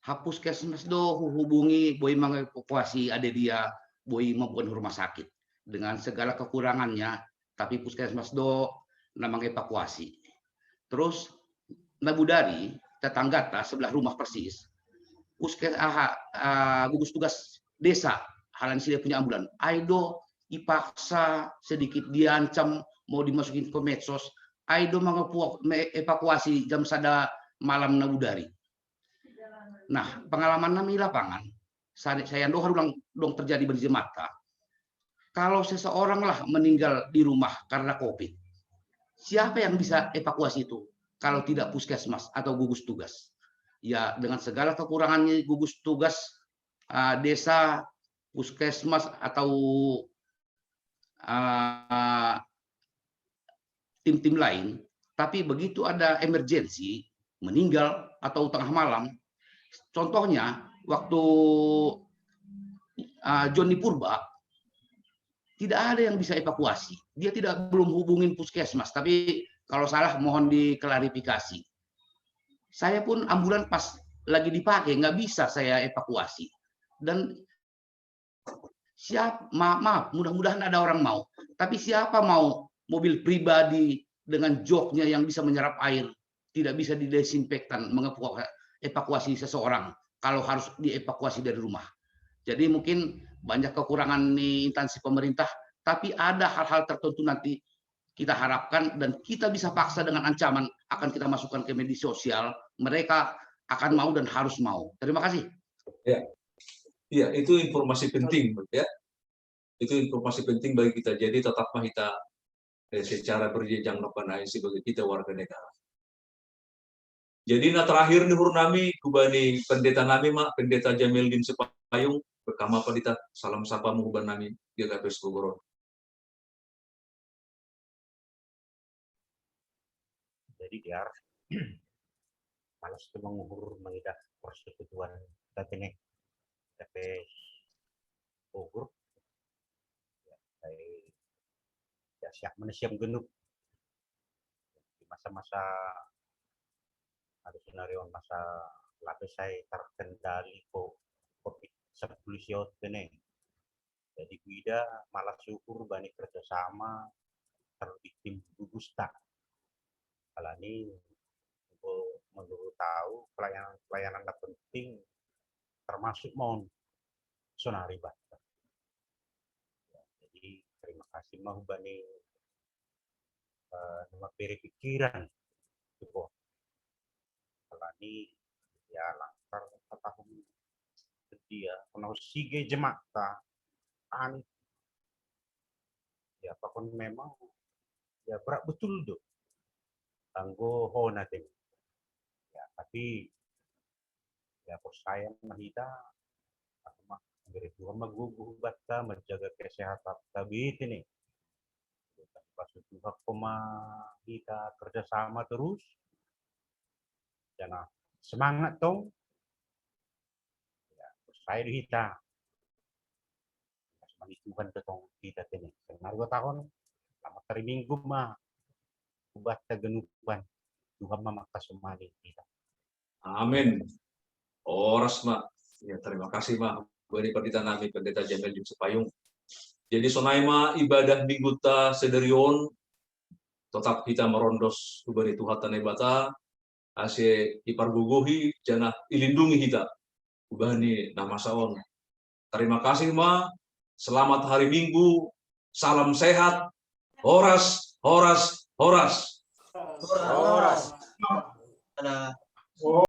hapus puskesmas hubungi boy mengevakuasi ada dia boy maupun rumah sakit dengan segala kekurangannya tapi puskesmas namang evakuasi terus nabudari tetangga sebelah rumah persis gugus tugas desa halan sih dia punya ambulan. Aido ipaksa sedikit diancam mau dimasukin ke medsos. Aido evakuasi jam sada malam nabudari. Nah, pengalaman kami lapangan, saya doang dong terjadi di Mata. Kalau seseorang lah meninggal di rumah karena COVID, siapa yang bisa evakuasi itu? Kalau tidak puskesmas atau gugus tugas. Ya, dengan segala kekurangannya gugus tugas desa, puskesmas atau tim-tim lain, tapi begitu ada emergensi, meninggal atau tengah malam, contohnya waktu Johnny Purba, tidak ada yang bisa evakuasi. Dia belum hubungin puskesmas, tapi kalau salah mohon diklarifikasi. Saya pun ambulan pas lagi dipakai, nggak bisa saya evakuasi. Dan maaf, mudah-mudahan ada orang mau. Tapi siapa mau mobil pribadi dengan joknya yang bisa menyerap air, tidak bisa didesinfektan, mengevakuasi seseorang kalau harus dievakuasi dari rumah. Jadi mungkin banyak kekurangan nih instansi pemerintah, tapi ada hal-hal tertentu nanti kita harapkan dan kita bisa paksa dengan ancaman akan kita masukkan ke media sosial, mereka akan mau dan harus mau. Terima kasih. Ya, ya itu informasi penting, ya. Itu informasi penting bagi kita. Jadi tetaplah kita secara berjenjang sebagai kita warga negara. Jadi terakhir nih nami kubani pendeta nami pendeta Jamildin Sepayung berkama pendeta salam sapa muhuban nami GKP Bogor. Jadi biar malas itu mengukur mengidah persekutuan kita ini GKP Bogor. Ya, siap menesiam genuk di masa-masa ada skenario masa lapis saya terkendali COVID-19 ini. Jadi kita malah syukur banyak kerjasama terlebih tim gugus tak. Kalau ini menurut tahu pelayanan penting termasuk mohon sonari bata. Ya, jadi terima kasih mau bani nama pikiran itu. Ini ya lantar tahun dia penuh sige jemata an ya apapun memang ya berat betul tuh tanggo hona ting ya tapi ya saya mahita aku mah dari Tuhan magugu baca menjaga kesehatan tapi ini pas itu aku mah kita kerjasama terus. Jangan semangat dong. Ya, saya kita. Semangat Tuhan ketong kita ini. Karena tahun lama hari Minggu mah buat kegenupan Tuhan memaksa semua kita. Amin. Oras mah. Ya terima kasih mah. Bani pendeta nami pendeta Jamildin Sepayung. Jadi sonai mah ibadah minggu ta sederion tetap kita merondos kubani Tuhan tanebata. Ase iparguguhi jana ilindungi kita ubani nama saon. Terima kasih ma, selamat hari Minggu, salam sehat, horas. Horas.